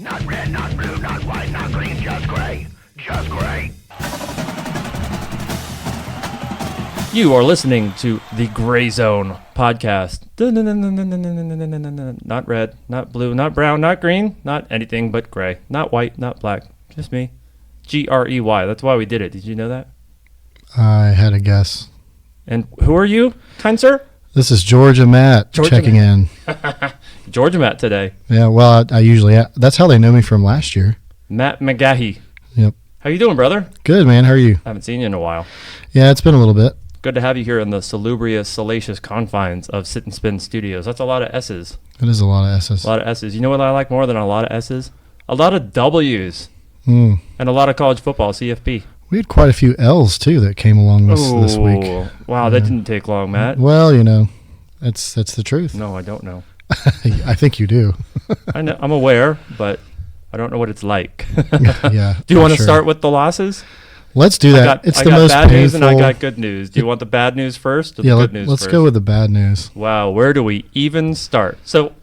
Not red, not blue, not white, not green, just gray. Just gray. You are listening to the Grey Zone podcast. Not red, not blue, not brown, not green, not anything but gray. Not white, not black. Just me. Grey. That's why we did it. Did you know that? I had a guess. And who are you, kind sir? This is Georgia Matt checking in. Georgia Matt today. Yeah, well, I usually, that's how they know me from last year. Matt McGahee. Yep. How you doing, brother? Good, man. How are you? I haven't seen you in a while. Yeah, it's been a little bit. Good to have you here in the salubrious, salacious confines of Sit and Spin Studios. That's a lot of S's. It is a lot of S's. A lot of S's. You know what I like more than a lot of S's? A lot of W's. And a lot of college football, CFB. We had quite a few L's, too, that came along this week. Wow, that didn't take long, Matt. Well, you know, that's the truth. No, I don't know. I think you do. I know, I'm aware, but I don't know what it's like. Yeah. Do you want to start with the losses? Let's do that. I got bad news and I got good news. Do you want the bad news first or the good news let's first? go with the bad news. Wow, where do we even start? So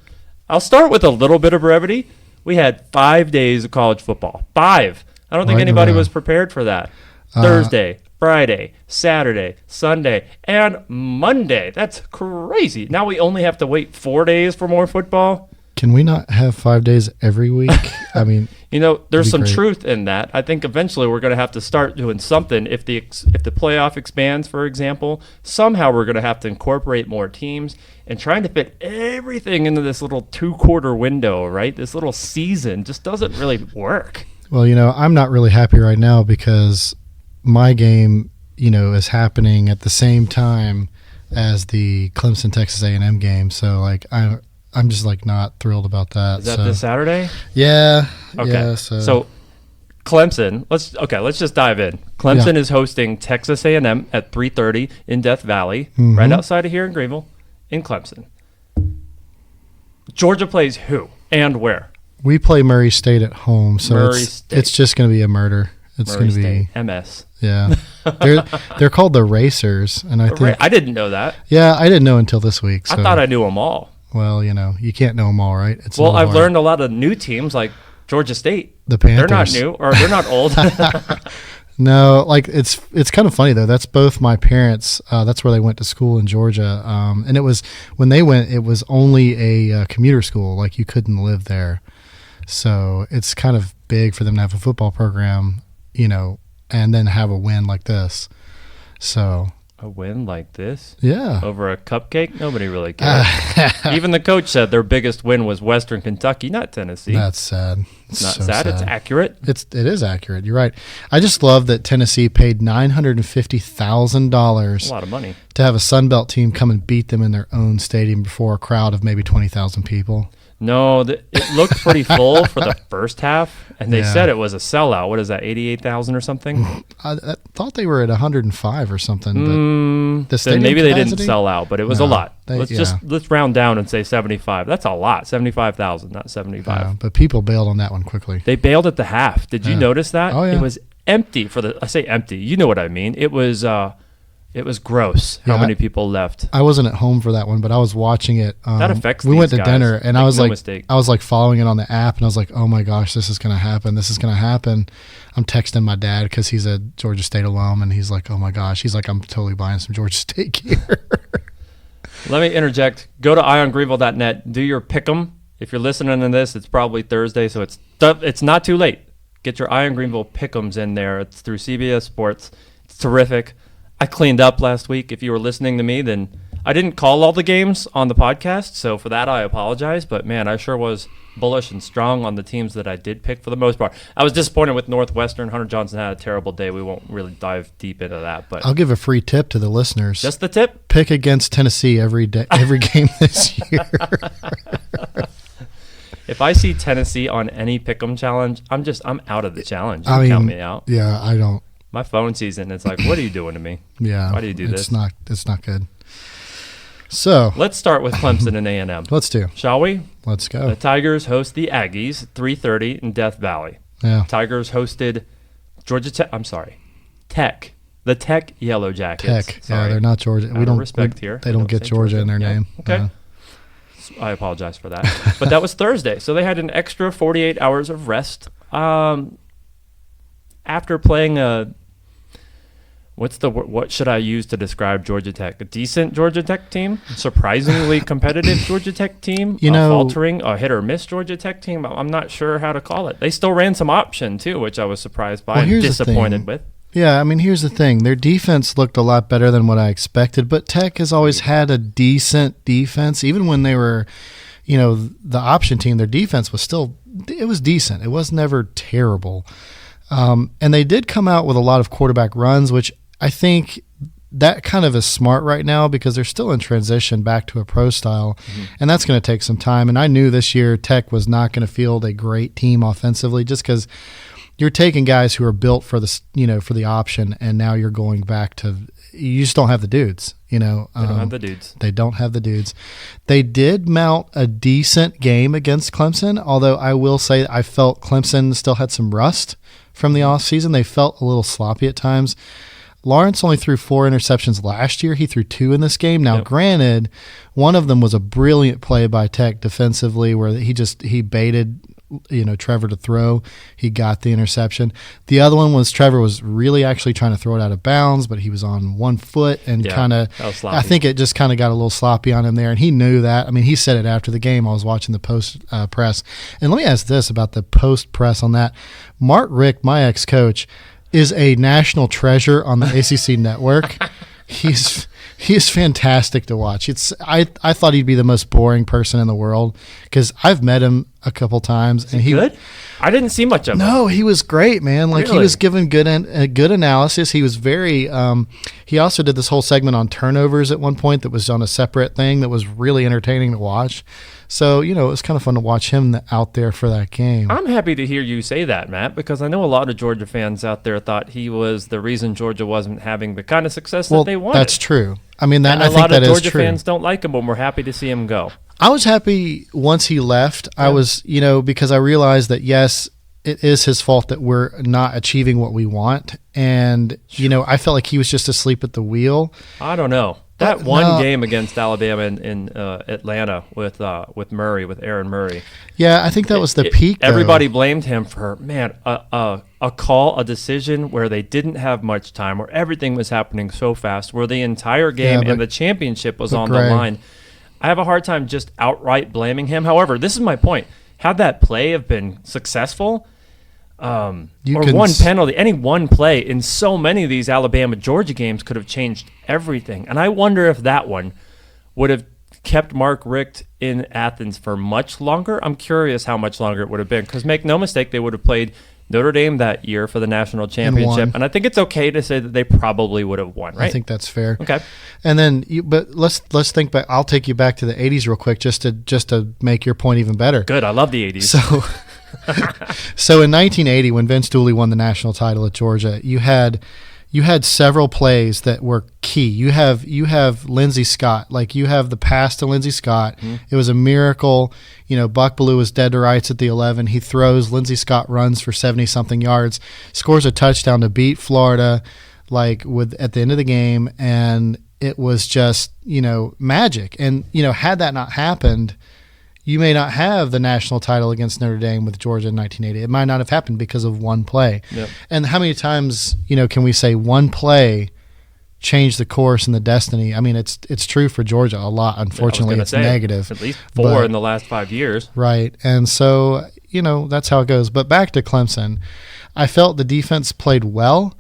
I'll start with a little bit of brevity. We had 5 days of college football. 5. I don't think anybody was prepared for that. Thursday, Friday, Saturday, Sunday, and Monday. That's crazy. Now we only have to wait 4 days for more football. Can we not have 5 days every week? I mean, you know, there's some truth in that. I think eventually we're going to have to start doing something. If the playoff expands, for example, somehow we're going to have to incorporate more teams, and trying to fit everything into this little 2-quarter window, right? This little season just doesn't really work. Well, you know, I'm not really happy right now because my game, you know, is happening at the same time as the Clemson Texas A&M game. So, like, I'm just like not thrilled about that. Is that this Saturday? Yeah. Okay. Yeah, so Clemson. Let's just dive in. Clemson is hosting Texas A&M at 3:30 in Death Valley, right outside of here in Greenville, in Clemson. Georgia plays who and where? We play Murray State at home, so it's just going to be a murder. It's going to be MS. Yeah, they're called the Racers, and I didn't know that. Yeah, I didn't know until this week. So. I thought I knew them all. Well, you know, you can't know them all, right? I've learned a lot of new teams like Georgia State. The Panthers. They're not new, or they're not old. No, like it's kind of funny though. That's both my parents. That's where they went to school in Georgia, and it was when they went. It was only a commuter school. Like you couldn't live there, so it's kind of big for them to have a football program, you know, and then have a win like this. So. A win like this? Yeah. Over a cupcake? Nobody really cares. Even the coach said their biggest win was Western Kentucky, not Tennessee. That's sad. It's not sad. It's accurate. It is accurate. You're right. I just love that Tennessee paid $950,000. A lot of money. To have a Sun Belt team come and beat them in their own stadium before a crowd of maybe 20,000 people. No, it looked pretty full for the first half, and they said it was a sellout. What is that, 88,000 or something? I thought they were at 105 or something. But then maybe they didn't sell out, but it was a lot. Let's round down and say 75. That's a lot, 75,000, not 75. But people bailed on that one quickly. They bailed at the half. Did you notice that? Oh, yeah. It was empty I say empty. You know what I mean. It was gross how many people left. I wasn't at home for that one, but I was watching it. That affects We went to guys. dinner, and I was like following it on the app, and I was like, oh my gosh, this is going to happen. This is going to happen. I'm texting my dad because he's a Georgia State alum, and he's like, oh my gosh. He's like, I'm totally buying some Georgia State gear. Let me interject. Go to eyeongreenville.net. Do your pick'em. If you're listening to this, it's probably Thursday, so it's not too late. Get your Eye on Greenville pick'ems in there. It's through CBS Sports. It's terrific. I cleaned up last week. If you were listening to me, then I didn't call all the games on the podcast, so for that I apologize. But, man, I sure was bullish and strong on the teams that I did pick for the most part. I was disappointed with Northwestern. Hunter Johnson had a terrible day. We won't really dive deep into that. But I'll give a free tip to the listeners. Just the tip? Pick against Tennessee every game this year. If I see Tennessee on any pick'em challenge, I'm out of the challenge. Count me out. Yeah, I don't. My phone sees it, and it's like, what are you doing to me? Yeah. Why do you do this? It's not good. So let's start with Clemson and A&M. Let's do. Shall we? Let's go. The Tigers host the Aggies at 3:30 in Death Valley. Yeah. Tigers hosted Tech. The Tech Yellow Jackets. Tech. Sorry. Yeah, they're not Georgia. We don't respect here. They don't get Georgia in their name. Okay. I apologize for that. But that was Thursday. So they had an extra 48 hours of rest. After playing what should I use to describe Georgia Tech? A decent Georgia Tech team, surprisingly competitive Georgia Tech team, faltering, a hit or miss Georgia Tech team. I'm not sure how to call it. They still ran some option too, which I was surprised by and disappointed with. Yeah, I mean, here's the thing. Their defense looked a lot better than what I expected, but Tech has always had a decent defense. Even when they were, the option team, their defense was it was decent. It was never terrible. And they did come out with a lot of quarterback runs, which I think that kind of is smart right now because they're still in transition back to a pro style, and that's going to take some time. And I knew this year Tech was not going to field a great team offensively just because you're taking guys who are built for for the option, and now you're going back to you just don't have the dudes. They don't have the dudes. They don't have the dudes. They did mount a decent game against Clemson, although I will say I felt Clemson still had some rust from the offseason. They felt a little sloppy at times. Lawrence only threw 4 interceptions last year. He threw 2 in this game. Now, Granted, one of them was a brilliant play by Tech defensively where he baited Trevor to throw. He got the interception. The other one was Trevor was really actually trying to throw it out of bounds, but he was on one foot and I think it just kind of got a little sloppy on him there, and he knew that. I mean, he said it after the game. I was watching the post press. And let me ask this about the post press on that. Mark Richt, my ex-coach, is a national treasure on the ACC network. He's fantastic to watch. I thought he'd be the most boring person in the world because I've met him a couple times. Is he good? I didn't see much of him. No, he was great, man. Like really? He was giving good analysis. He was very. He also did this whole segment on turnovers at one point that was on a separate thing that was really entertaining to watch. So, it was kind of fun to watch him out there for that game. I'm happy to hear you say that, Matt, because I know a lot of Georgia fans out there thought he was the reason Georgia wasn't having the kind of success that they wanted. That's true. I mean, I think that is true. A lot of Georgia fans don't like him, but we're happy to see him go. I was happy once he left. Yeah. I was, because I realized that, yes, it is his fault that we're not achieving what we want. And, I felt like he was just asleep at the wheel. I don't know. That game against Alabama in Atlanta with Aaron Murray. Yeah, I think that was the peak. Everybody blamed him for a decision where they didn't have much time, where everything was happening so fast, where the entire game and the championship was on the line. I have a hard time just outright blaming him. However, this is my point. Had that play have been successful, one penalty, any one play in so many of these Alabama-Georgia games could have changed everything. And I wonder if that one would have kept Mark Richt in Athens for much longer. I'm curious how much longer it would have been because make no mistake, they would have played Notre Dame that year for the national championship. And I think it's okay to say that they probably would have won, right? I think that's fair. Okay. And then, but let's think back. I'll take you back to the 80s real quick just to make your point even better. Good. I love the 80s. So in 1980, when Vince Dooley won the national title at Georgia, you had several plays that were key. You have Lindsey Scott, you have the pass to Lindsey Scott. Mm-hmm. It was a miracle. Buck Bellew was dead to rights at the 11. He throws. Lindsey Scott runs for 70-something yards, scores a touchdown to beat Florida, at the end of the game, and it was just magic. And had that not happened, you may not have the national title against Notre Dame with Georgia in 1980. It might not have happened because of one play. Yep. And how many times, can we say one play changed the course and the destiny? I mean, it's true for Georgia a lot. Unfortunately, it's negative. At least 4 in the last 5 years. Right. And so, that's how it goes. But back to Clemson, I felt the defense played well.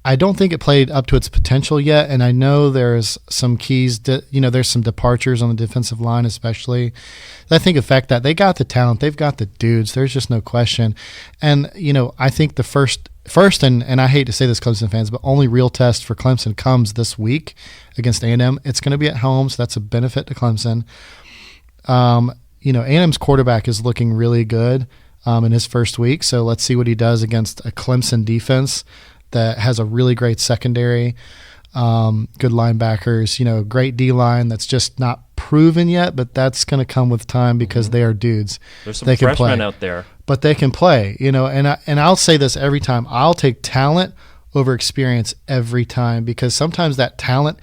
I don't think it played up to its potential yet, and I know there's some keys. There's some departures on the defensive line, especially that I think affect that. They got the talent, they've got the dudes. There's just no question. And I think the first, and I hate to say this, Clemson fans, but only real test for Clemson comes this week against A&M. It's going to be at home, so that's a benefit to Clemson. A&M's quarterback is looking really good in his first week, so let's see what he does against a Clemson defense that has a really great secondary, good linebackers, great D-line that's just not proven yet, but that's going to come with time because they are dudes. There's some freshmen out there. But they can play, and I'll say this every time. I'll take talent over experience every time because sometimes that talent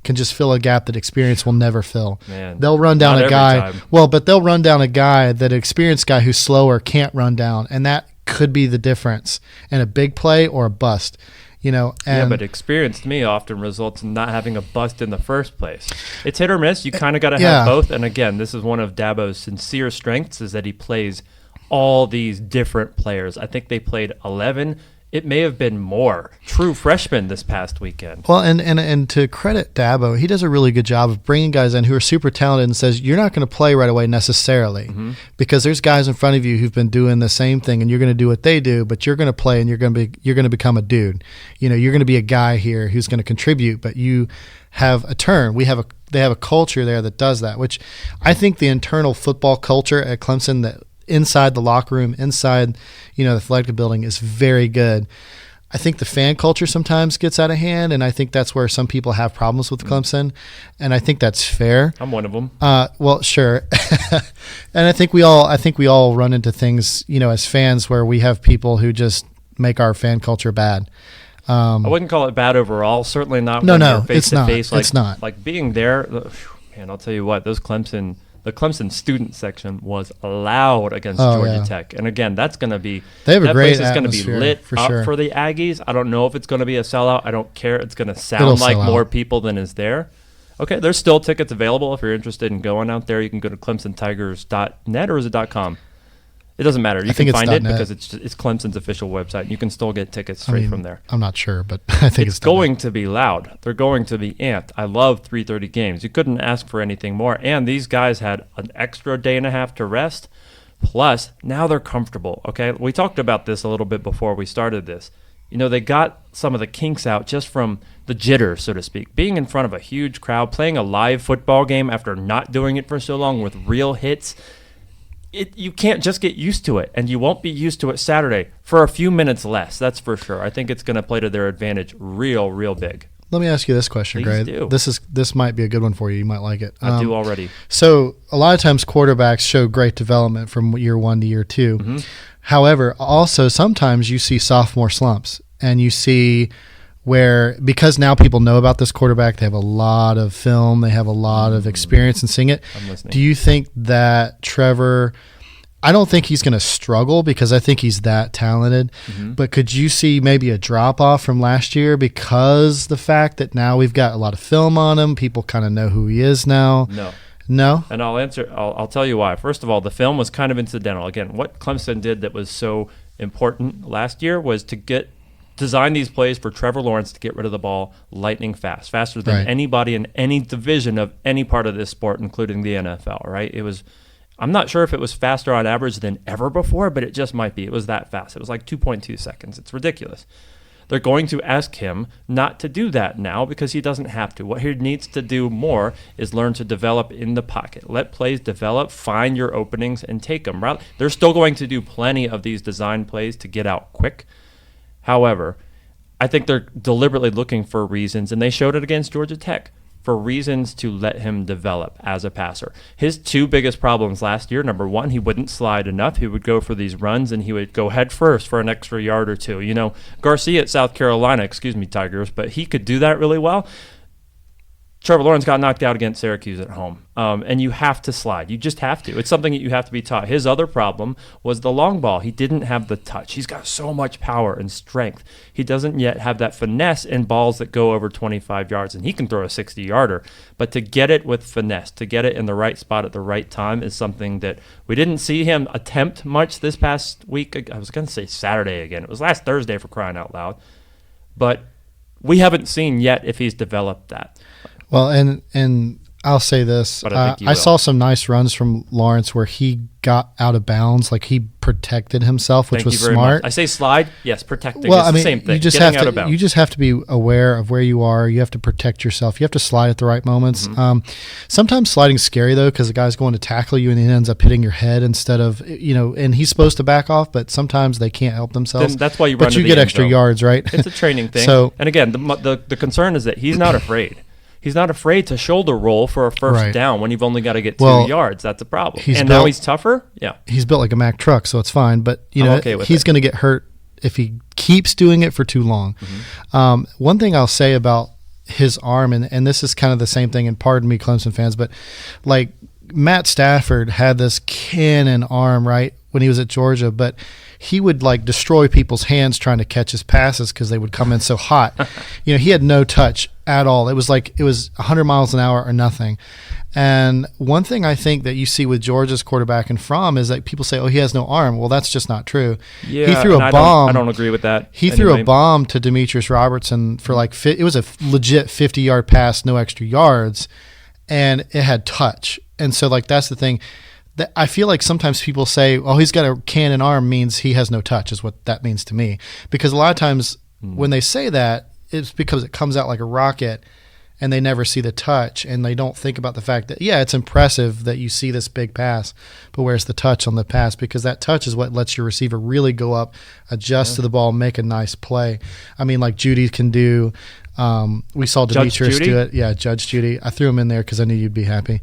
can just fill a gap that experience will never fill. Man, they'll run down not a every guy. time. Well, but they'll run down a guy that an experienced guy who's slower can't run down, and that could be the difference in a big play or a bust. And yeah, but experience to me often results in not having a bust in the first place. It's hit or miss. You kind of got to have both. And again, this is one of Dabo's sincere strengths, is that he plays all these different players. I think they played 11. It may have been more true freshmen this past weekend. Well, and to credit Dabo, he does a really good job of bringing guys in who are super talented and says, you're not going to play right away necessarily because there's guys in front of you who've been doing the same thing and you're going to do what they do, but you're going to play and you're going to become a dude. You're going to be a guy here who's going to contribute, but you have a turn. They have a culture there that does that, which I think the internal football culture at Clemson that inside the locker room, inside, the athletic building is very good. I think the fan culture sometimes gets out of hand, and I think that's where some people have problems with Clemson, and I think that's fair. I'm one of them. Well, sure. And I think we all run into things, as fans where we have people who just make our fan culture bad. I wouldn't call it bad overall. Certainly not. No, when you're it's not. face-to-face. It's not. Like being there, man, I'll tell you what, the Clemson student section was loud against Georgia Tech. And again, that's going to be – They have a great place is going to be atmosphere, lit for up sure. for the Aggies. I don't know if it's going to be a sellout. I don't care. It's going to sound like more people than is there. Okay, there's still tickets available if you're interested in going out there. You can go to clemsontigers.net, or is it .com? It doesn't matter. You can find it because it's Clemson's official website. You can still get tickets straight from there. I'm not sure, but I think it's going to be loud. They're going to be amped. I love 3:30 games. You couldn't ask for anything more. And these guys had an extra day and a half to rest. Plus, now they're comfortable. Okay, we talked about this a little bit before we started this. They got some of the kinks out just from the jitter, so to speak. Being in front of a huge crowd, playing a live football game after not doing it for so long with real hits. You can't just get used to it, and you won't be used to it Saturday for a few minutes less. That's for sure. I think it's going to play to their advantage real big. Let me ask you this question, Please Gray. do. This might be a good one for you. You might like it. I do already. So a lot of times quarterbacks show great development from year 1 to year 2. However, also sometimes you see sophomore slumps, and you see where, because now people know about this quarterback, they have a lot of film, they have a lot of experience in seeing it. I'm listening. Do you think that Trevor, I don't think he's going to struggle because I think he's that talented, but could you see maybe a drop off from last year because the fact that now we've got a lot of film on him, people kind of know who he is now? No? And I'll tell you why. First of all, the film was kind of incidental. Again, what Clemson did that was so important last year was to design these plays for Trevor Lawrence to get rid of the ball lightning fast, faster than anybody in any division of any part of this sport, including the NFL, right? I'm not sure if it was faster on average than ever before, but it just might be. It was that fast. It was like 2.2 seconds. It's ridiculous. They're going to ask him not to do that now because he doesn't have to. What he needs to do more is learn to develop in the pocket. Let plays develop, find your openings, and take them. They're still going to do plenty of these design plays to get out quick. However, I think they're deliberately looking for reasons, and they showed it against Georgia Tech, for reasons to let him develop as a passer. His 2 biggest problems last year, number 1, he wouldn't slide enough. He would go for these runs, and he would go head first for an extra yard or 2. Garcia at South Carolina, Tigers, but he could do that really well. Trevor Lawrence got knocked out against Syracuse at home, and you have to slide. You just have to. It's something that you have to be taught. His other problem was the long ball. He didn't have the touch. He's got so much power and strength. He doesn't yet have that finesse in balls that go over 25 yards, and he can throw a 60-yarder. But to get it with finesse, to get it in the right spot at the right time is something that we didn't see him attempt much this past week. I was going to say Saturday again. It was last Thursday, for crying out loud. But we haven't seen yet if he's developed that. Well, and I'll say this. But I think I saw some nice runs from Lawrence where he got out of bounds, like he protected himself, which was smart. I say slide, yes, protecting. Well, it's the same thing. You just Getting have out of bounds. You just have to be aware of where you are. You have to protect yourself. You have to slide at the right moments. Sometimes sliding's scary though, because the guy's going to tackle you and he ends up hitting your head instead of and he's supposed to back off, but sometimes they can't help themselves. Then that's why you run. But you get extra yards, right? It's a training thing. And again, the concern is that he's not afraid. He's not afraid to shoulder roll for a first down when you've only got to get 2 yards. That's a problem. Now he's tougher. Yeah, he's built like a Mack truck, so it's fine. But he's going to get hurt if he keeps doing it for too long. One thing I'll say about his arm, and this is kind of the same thing, and pardon me, Clemson fans, but like Matt Stafford had this cannon arm, right, when he was at Georgia, but he would like destroy people's hands trying to catch his passes because they would come in so hot. He had no touch at all. It was 100 miles an hour or nothing. And one thing I think that you see with Georgia's quarterback and Fromm is that people say, "Oh, he has no arm." Well, that's just not true. Yeah, he threw a bomb. I don't agree with that. He threw a bomb to Demetrius Robertson for it was a legit 50-yard pass, no extra yards, and it had touch. And so that's the thing. That I feel like sometimes people say, "Oh, he's got a cannon arm," means he has no touch, is what that means to me. Because a lot of times when they say that, it's because it comes out like a rocket and they never see the touch, and they don't think about the fact that, yeah, it's impressive that you see this big pass, but where's the touch on the pass? Because that touch is what lets your receiver really go up, adjust to the ball, make a nice play. I mean, like Judy can do. We saw Demetrius do it. Yeah, Judge Judy. I threw him in there because I knew you'd be happy.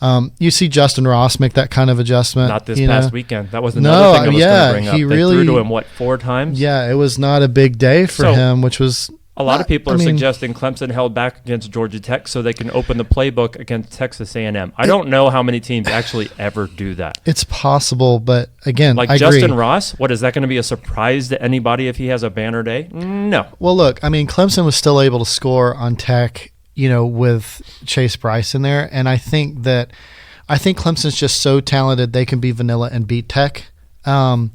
You see Justin Ross make that kind of adjustment. Not this past weekend. That was another thing I was going to bring up. They threw to him, 4 times? Yeah, it was not a big day for him, which was... A lot of people are suggesting Clemson held back against Georgia Tech so they can open the playbook against Texas A&M. I don't know how many teams actually ever do that. It's possible, but again, I Justin agree. Ross, what is that going to be a surprise to anybody if he has a banner day? No. Well, look, Clemson was still able to score on Tech, with Chase Bryce in there, and I think Clemson's just so talented they can be vanilla and beat Tech, and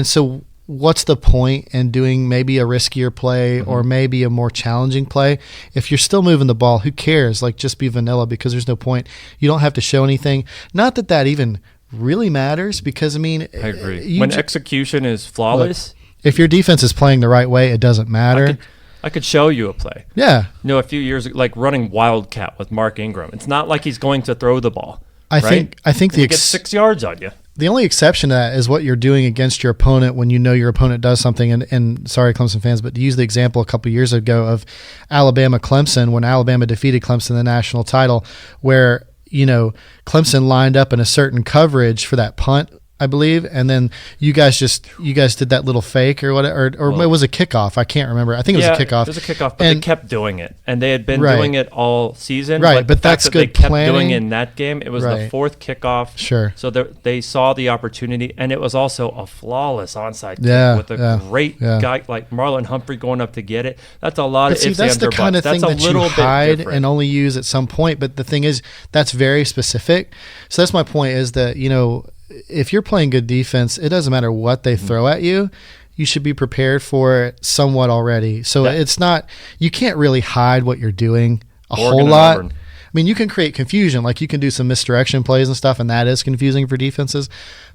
so. What's the point in doing maybe a riskier play or maybe a more challenging play? If you're still moving the ball, who cares? Just be vanilla, because there's no point. You don't have to show anything. Not that even really matters, because, I agree. When execution is flawless. Look, if your defense is playing the right way, it doesn't matter. I could show you a play. Yeah. A few years ago, like running Wildcat with Mark Ingram. It's not like he's going to throw the ball. I think he gets 6 yards on you. The only exception to that is what you're doing against your opponent when you know your opponent does something. And sorry, Clemson fans, but to use the example a couple of years ago of Alabama-Clemson, when Alabama defeated Clemson in the national title, where, Clemson lined up in a certain coverage for that punt, I believe, and then you guys did that little fake or whatever, or it was a kickoff. I can't remember. I think it was a kickoff. It was a kickoff, but they kept doing it, and they had been doing it all season. Right, but that's good planning. They kept doing in that game. It was the 4th kickoff. Sure. So they saw the opportunity, and it was also a flawless onside kick with a great guy like Marlon Humphrey going up to get it. That's a lot of ifs, that's the kind of thing that you hide different. And only use at some point. But the thing is, that's very specific. So that's my point, is that, if you're playing good defense, it doesn't matter what they throw at you. You should be prepared for it somewhat already. So it's not, you can't really hide what you're doing a whole lot. You can create confusion. Like you can do some misdirection plays and stuff, and that is confusing for defenses.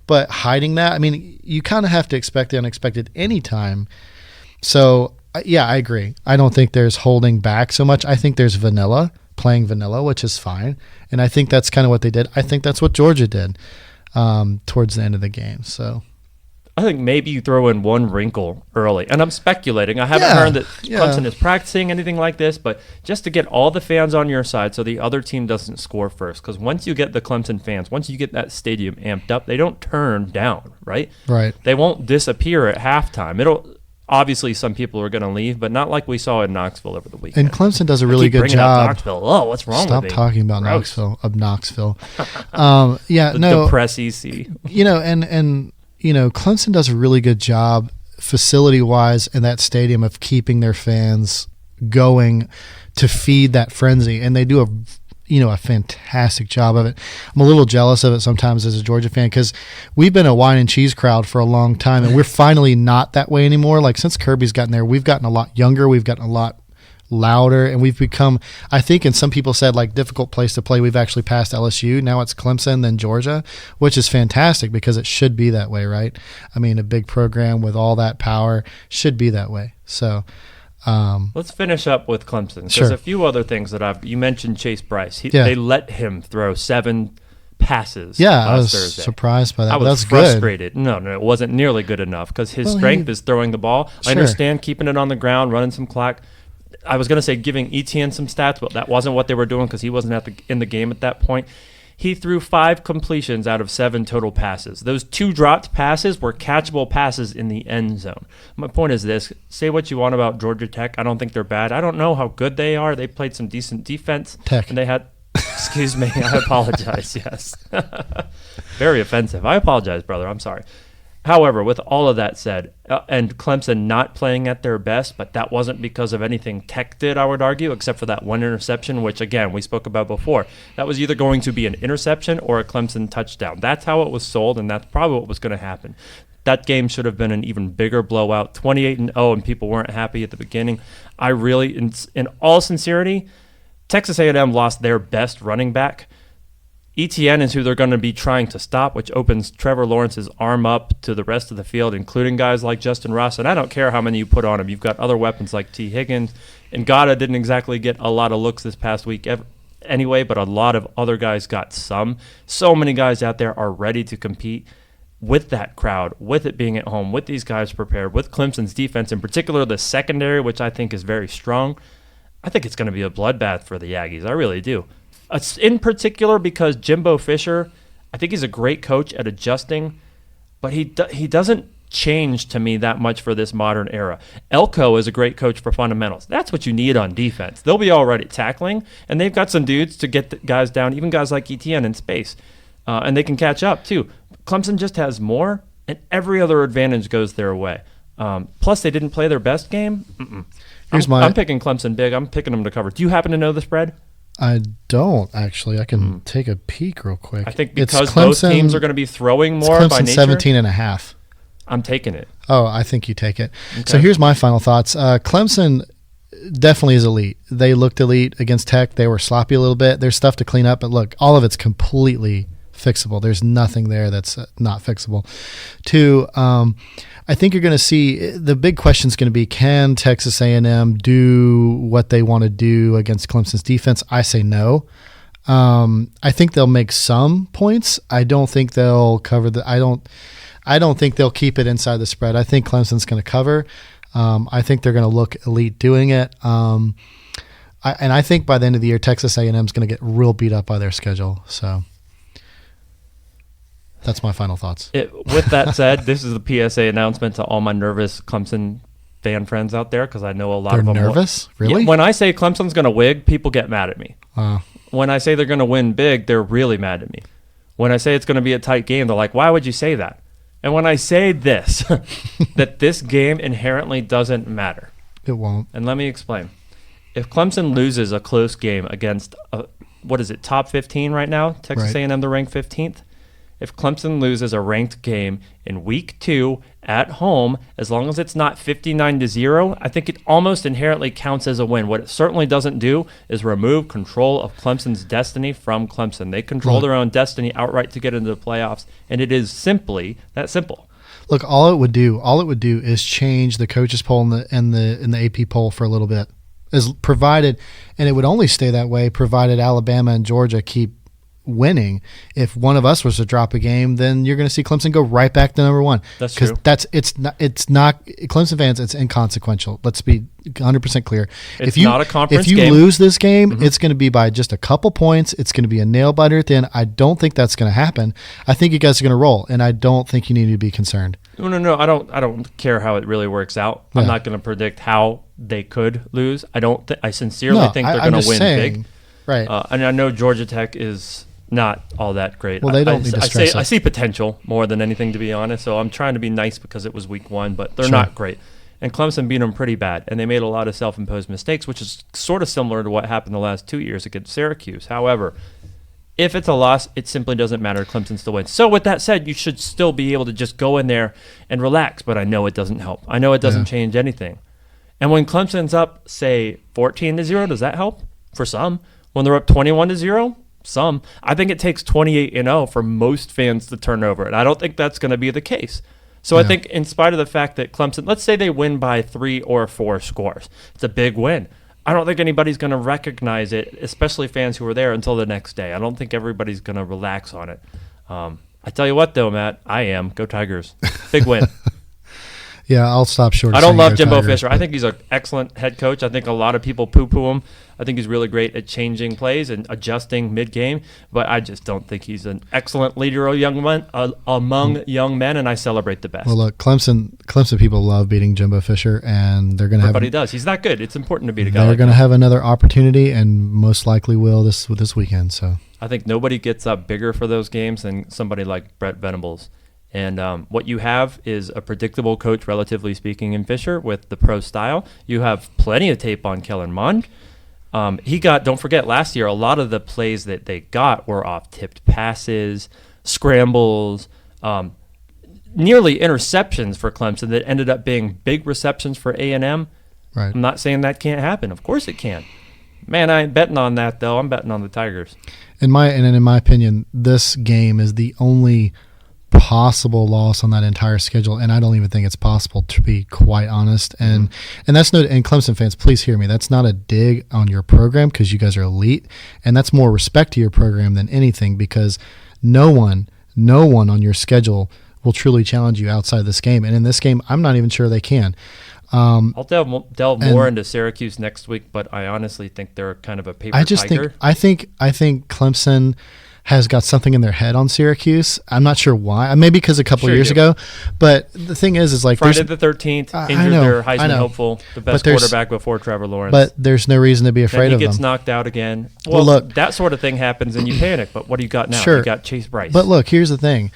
But hiding that, you kind of have to expect the unexpected anytime. So, yeah, I agree. I don't think there's holding back so much. I think there's playing vanilla, which is fine. And I think that's kind of what they did. I think that's what Georgia did. Towards the end of the game. So I think maybe you throw in one wrinkle early, and I'm speculating. I haven't heard that Clemson is practicing anything like this, but just to get all the fans on your side so the other team doesn't score first, because once you get the Clemson fans, once you get that stadium amped up, they don't turn down, right? Right. They won't disappear at halftime. Obviously, some people are going to leave, but not like we saw in Knoxville over the weekend. And Clemson does a really good job. Knoxville. Oh, what's wrong with me? Stop talking about Knoxville. Depress-E-C. And Clemson does a really good job facility-wise in that stadium of keeping their fans going to feed that frenzy. And they do a fantastic job of it. I'm a little jealous of it sometimes as a Georgia fan, because we've been a wine and cheese crowd for a long time, and we're finally not that way anymore. Like since Kirby's gotten there, we've gotten a lot younger, we've gotten a lot louder, and we've become, I think, and some people said difficult place to play. We've actually passed LSU. Now it's Clemson, then Georgia, which is fantastic because it should be that way, right? A big program with all that power should be that way. So let's finish up with Clemson. There's Sure. a few other things that you mentioned Chase Bryce. They let him throw 7 passes. I was Thursday. surprised by that. I was That's frustrated. Good. No, it wasn't nearly good enough because his strength is throwing the ball. Sure. I understand keeping it on the ground, running some clock. I was going to say giving Etienne some stats, but that wasn't what they were doing because he wasn't in the game at that point. He threw 5 completions out of 7 total passes. Those 2 dropped passes were catchable passes in the end zone. My point is this. Say what you want about Georgia Tech. I don't think they're bad. I don't know how good they are. They played some decent defense. Tech. And they had... Excuse me. I apologize. Yes. Very offensive. I apologize, brother. I'm sorry. However, with all of that said, and Clemson not playing at their best, but that wasn't because of anything Tech did, I would argue, except for that one interception, which, again, we spoke about before. That was either going to be an interception or a Clemson touchdown. That's how it was sold, and that's probably what was going to happen. That game should have been an even bigger blowout, 28-0, and people weren't happy at the beginning. I really, in all sincerity, Texas A&M lost their best running back. ETN is who they're going to be trying to stop, which opens Trevor Lawrence's arm up to the rest of the field, including guys like Justin Ross. And I don't care how many you put on him. You've got other weapons like T. Higgins. And Ngata didn't exactly get a lot of looks this past week anyway, but a lot of other guys got some. So many guys out there are ready to compete with that crowd, with it being at home, with these guys prepared, with Clemson's defense, in particular the secondary, which I think is very strong. I think it's going to be a bloodbath for the Aggies. I really do. In particular because Jimbo Fisher, I think he's a great coach at adjusting, but he doesn't change to me that much for this modern era. Elko is a great coach for fundamentals. That's what you need on defense. They'll be all right at tackling, and they've got some dudes to get the guys down, even guys like ETN in space, and they can catch up too. Clemson just has more, and every other advantage goes their way. Plus, they didn't play their best game. I'm picking Clemson big. I'm picking them to cover. Do you happen to know the spread? I don't, actually. I can take a peek real quick. I think because both teams are going to be throwing more by nature. 17.5. I'm taking it. Oh, I think you take it. Okay. So here's my final thoughts. Clemson definitely is elite. They looked elite against Tech. They were sloppy a little bit. There's stuff to clean up, but look, all of it's completely fixable. There's nothing there that's not fixable. 2, I think you're going to see the big question is going to be, can Texas A&M do what they want to do against Clemson's defense? I say no. I think they'll make some points. I don't think they'll cover I don't think they'll keep it inside the spread. I think Clemson's going to cover. I think they're going to look elite doing it. And I think by the end of the year, Texas A&M is going to get real beat up by their schedule. So that's my final thoughts. With that said, this is a PSA announcement to all my nervous Clemson fan friends out there, because I know a lot of them. They're nervous? Really? Yeah, when I say Clemson's going to win, people get mad at me. When I say they're going to win big, they're really mad at me. When I say it's going to be a tight game, they're like, why would you say that? And when I say this, that this game inherently doesn't matter. It won't. And let me explain. If Clemson loses a close game against, top 15 right now? Texas A&M, they're ranked 15th. If Clemson loses a ranked game in week 2 at home, as long as it's not 59-0, I think it almost inherently counts as a win. What it certainly doesn't do is remove control of Clemson's destiny from Clemson. They control their own destiny outright to get into the playoffs, and it is simply that simple. Look, all it would do is change the coaches poll and the AP poll for a little bit, as provided, and it would only stay that way provided Alabama and Georgia keep winning. If one of us was to drop a game, then you're going to see Clemson go right back to number 1. That's true. Because it's not Clemson fans. It's inconsequential. Let's be 100% clear. It's not a conference game. If you lose this game, it's going to be by just a couple points. It's going to be a nail biter at the end. I don't think that's going to happen. I think you guys are going to roll, and I don't think you need to be concerned. No. I don't care how it really works out. Yeah. I'm not going to predict how they could lose. I sincerely think they're going to win big. Right. And I know Georgia Tech is not all that great. Well, they don't need to stress it. I see potential more than anything, to be honest. So I'm trying to be nice because it was week 1, but they're not great. And Clemson beat them pretty bad, and they made a lot of self-imposed mistakes, which is sort of similar to what happened the last 2 years against Syracuse. However, if it's a loss, it simply doesn't matter. Clemson still wins. So with that said, you should still be able to just go in there and relax, but I know it doesn't help. I know it doesn't change anything. And when Clemson's up, say, 14-0, does that help? For some. When they're up 21-0, some. I think it takes 28-0 for most fans to turn over, and I don't think that's going to be the case. So I think in spite of the fact that Clemson, let's say they win by 3 or 4 scores, it's a big win. I don't think anybody's going to recognize it, especially fans who were there, until the next day. I don't think everybody's going to relax on it. I tell you what, though, Matt, I am. Go Tigers. Big win. Yeah, I'll stop short. I of don't saying love go Jimbo Tigers, Fisher. but- I think he's an excellent head coach. I think a lot of people poo-poo him. I think he's really great at changing plays and adjusting mid-game, but I just don't think he's an excellent leader of among young men, and I celebrate the best. Well, look, Clemson people love beating Jimbo Fisher, and they're going to have. Everybody does. He's not good. It's important to beat a guy They're like going to him. have another opportunity, and most likely will this weekend. So I think nobody gets up bigger for those games than somebody like Brett Venables. And what you have is a predictable coach, relatively speaking, in Fisher with the pro style. You have plenty of tape on Kellen Mond. Don't forget, last year, a lot of the plays that they got were off tipped passes, scrambles, nearly interceptions for Clemson that ended up being big receptions for A&M. right. I'm not saying that can't happen. Of course it can. Man, I ain't betting on that, though. I'm betting on the Tigers. In my opinion, this game is the only possible loss on that entire schedule, and I don't even think it's possible, to be quite honest. And that's no. And Clemson fans, please hear me. That's not a dig on your program, because you guys are elite, and that's more respect to your program than anything, because no one on your schedule will truly challenge you outside this game. And in this game, I'm not even sure they can. I'll delve more into Syracuse next week, but I honestly think they're kind of a paper tiger. I think Clemson has got something in their head on Syracuse. I'm not sure why. Maybe because a couple Sure years you do. ago. But the thing is like Friday the 13th, I injured know, their I Heisman know. hopeful, the best there's- quarterback before Trevor Lawrence. but there's no reason to be then afraid he of gets them. knocked out again. Well, Well, look- that sort of thing happens and you panic. But what do you got now? Sure. You got Chase Bryce. But look, here's the thing.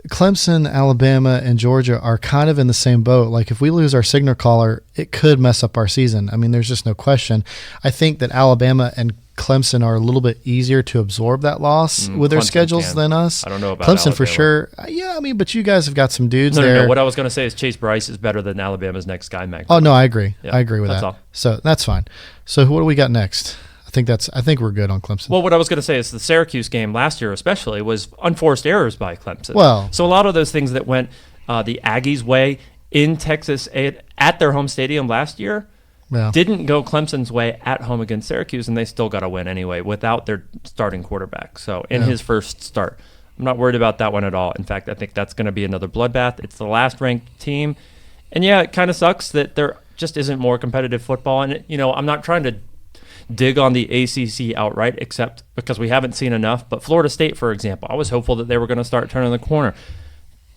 Clemson, Alabama, and Georgia are kind of in the same boat. Like, if we lose our signal caller, it could mess up our season. I mean, there's just no question. I think that Alabama and Clemson are a little bit easier to absorb that loss with their Clemson schedules can. than us. I don't know about Clemson for Alabama. sure. Yeah, I mean, but you guys have got some dudes no, there. What I was going to say is Chase Bryce is better than Alabama's next guy, Mac. Oh no, I agree. Yeah, I agree with that's that. all. So that's fine. So what do we got next? I think we're good on Clemson. Well, what I was going to say is the Syracuse game last year especially was unforced errors by Clemson. Well- so a lot of those things that went the Aggies' way in Texas at their home stadium last year Yeah. didn't go Clemson's way at home against Syracuse, and they still got a win anyway without their starting quarterback. So in his first start, I'm not worried about that one at all. In fact, I think that's going to be another bloodbath. It's the last ranked team. And yeah, it kind of sucks that there just isn't more competitive football. And, I'm not trying to dig on the ACC outright, except because we haven't seen enough. But Florida State, for example, I was hopeful that they were going to start turning the corner.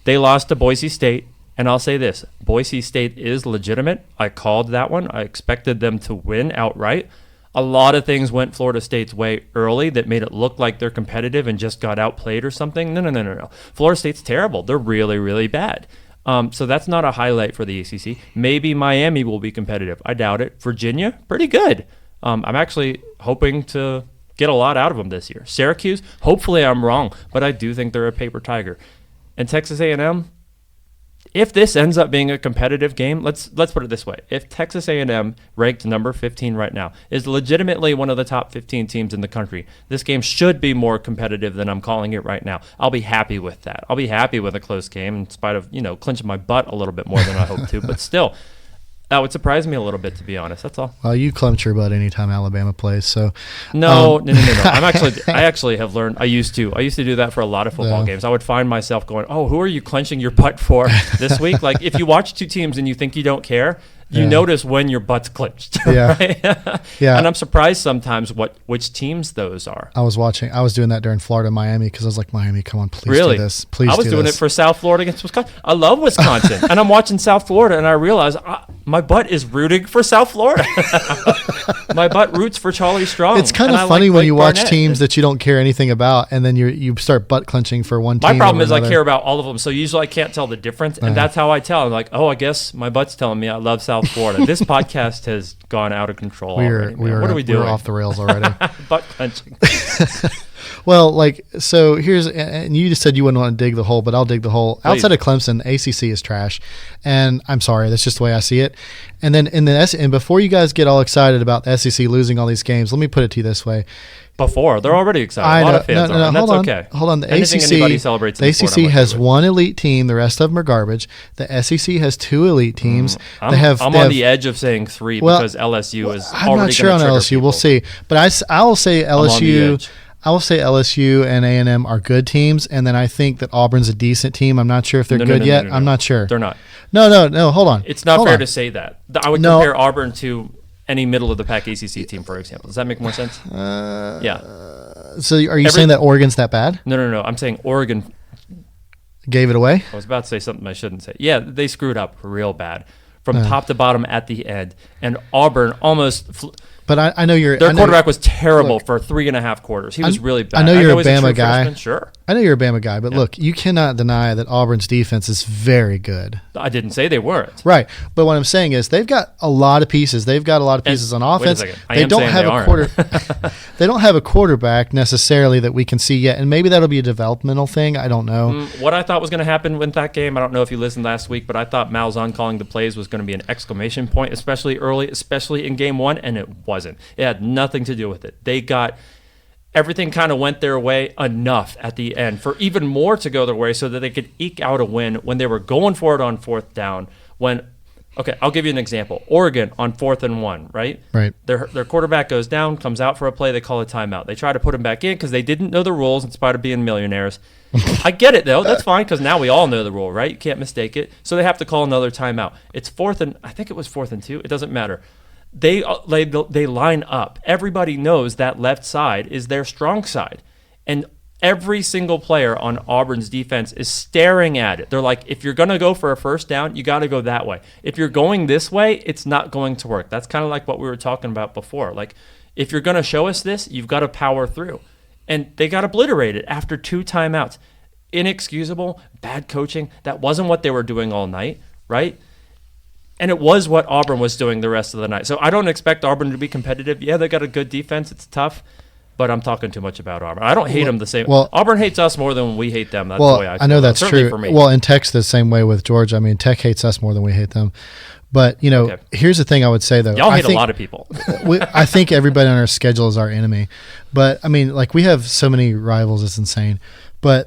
They lost to Boise State, and I'll say this. Boise State is legitimate. I called that one. I expected them to win outright. A lot of things went Florida State's way early that made it look like they're competitive and just got outplayed or something. No. Florida State's terrible. They're really, really bad. So that's not a highlight for the ACC. Maybe Miami will be competitive. I doubt it. Virginia, pretty good. I'm actually hoping to get a lot out of them this year. Syracuse, hopefully I'm wrong, but I do think they're a paper tiger. And Texas A&M, if this ends up being a competitive game, let's put it this way. If Texas A&M, ranked number 15 right now, is legitimately one of the top 15 teams in the country, this game should be more competitive than I'm calling it right now. I'll be happy with that. I'll be happy with a close game in spite of, clinching my butt a little bit more than I hope to, but still. That would surprise me a little bit, to be honest. That's all. Well, you clench your butt anytime Alabama plays. So No. I actually have learned. I used to do that for a lot of football games. I would find myself going, "Oh, who are you clenching your butt for this week?" Like if you watch two teams and you think you don't care, you notice when your butt's clenched. Yeah. Right? Yeah. And I'm surprised sometimes which teams those are. I was doing that during Florida, Miami, because I was like, Miami, come on, please Really? do this. Please I was do doing this. it for South Florida against Wisconsin. I love Wisconsin. And I'm watching South Florida, and I realize my butt is rooting for South Florida. My butt roots for Charlie Strong. It's kind and I of funny like when Blake you watch Barnett. teams that you don't care anything about, and then you start butt clenching for one team. My problem over is I another. care about all of them, so usually I can't tell the difference, and that's how I tell. I'm like, oh, I guess my butt's telling me I love South Florida. This podcast has gone out of control already. Man. What are we doing? We're off the rails already. Butt clenching. Well, so here's, and you just said you wouldn't want to dig the hole, but I'll dig the hole. Please. Outside of Clemson, ACC is trash, and I'm sorry, that's just the way I see it. And then and before you guys get all excited about the SEC losing all these games, let me put it to you this way. Before they're already excited. A lot of fans are, and that's okay. Hold on. The Anything ACC, anybody celebrates in the sport, ACC I'm okay has with. one elite team. The rest of them are garbage. The SEC has two elite teams. I'm they have the edge of saying three Well, because LSU is I'm already not sure on gonna trigger LSU. We'll people. see, but I will say on the LSU. edge. I will say LSU and A&M are good teams, and then I think that Auburn's a decent team. I'm not sure if they're good yet. I'm not sure. They're not. No. Hold on. It's not fair to say that. I would compare Auburn to any middle of the pack ACC team, for example. Does that make more sense? Yeah. So are you saying that Oregon's that bad? No. I'm saying Oregon gave it away. I was about to say something I shouldn't say. Yeah, they screwed up real bad from top to bottom at the end, and Auburn almost. But I know their quarterback was terrible for 3.5 quarters. He was really bad. I know you're a Bama guy. Freshman, sure. I know you're a Bama guy, but look, you cannot deny that Auburn's defense is very good. I didn't say they weren't. Right. But what I'm saying is they've got a lot of pieces. They've got a lot of pieces on offense. Wait a second. They don't have a quarterback necessarily that we can see yet. And maybe that'll be a developmental thing. I don't know. What I thought was going to happen with that game, I don't know if you listened last week, but I thought Malzahn calling the plays was going to be an exclamation point, especially early, especially in game 1, and it wasn't. It had nothing to do with it. Everything kind of went their way enough at the end for even more to go their way so that they could eke out a win when they were going for it on 4th down. I'll give you an example. Oregon on 4th and 1, right? Right. Their quarterback goes down, comes out for a play, they call a timeout. They try to put him back in because they didn't know the rules in spite of being millionaires. I get it, though. That's fine because now we all know the rule, right? You can't mistake it. So they have to call another timeout. It's 4th and, I think it was 4th and 2. It doesn't matter. They line up. Everybody knows that left side is their strong side. And every single player on Auburn's defense is staring at it. They're like, if you're going to go for a first down, you got to go that way. If you're going this way, it's not going to work. That's kind of like what we were talking about before. Like, if you're going to show us this, you've got to power through. And they got obliterated after 2 timeouts. Inexcusable, bad coaching. That wasn't what they were doing all night, right? And it was what Auburn was doing the rest of the night. So I don't expect Auburn to be competitive. Yeah, they got a good defense. It's tough. But I'm talking too much about Auburn. I don't hate them the same. Well, Auburn hates us more than we hate them. That's the way I know that's Certainly true. For me. Well, and Tech's the same way with Georgia. I mean, Tech hates us more than we hate them. But, here's the thing I would say, though. Y'all hate a lot of people. I think everybody on our schedule is our enemy. But, I mean, we have so many rivals. It's insane. But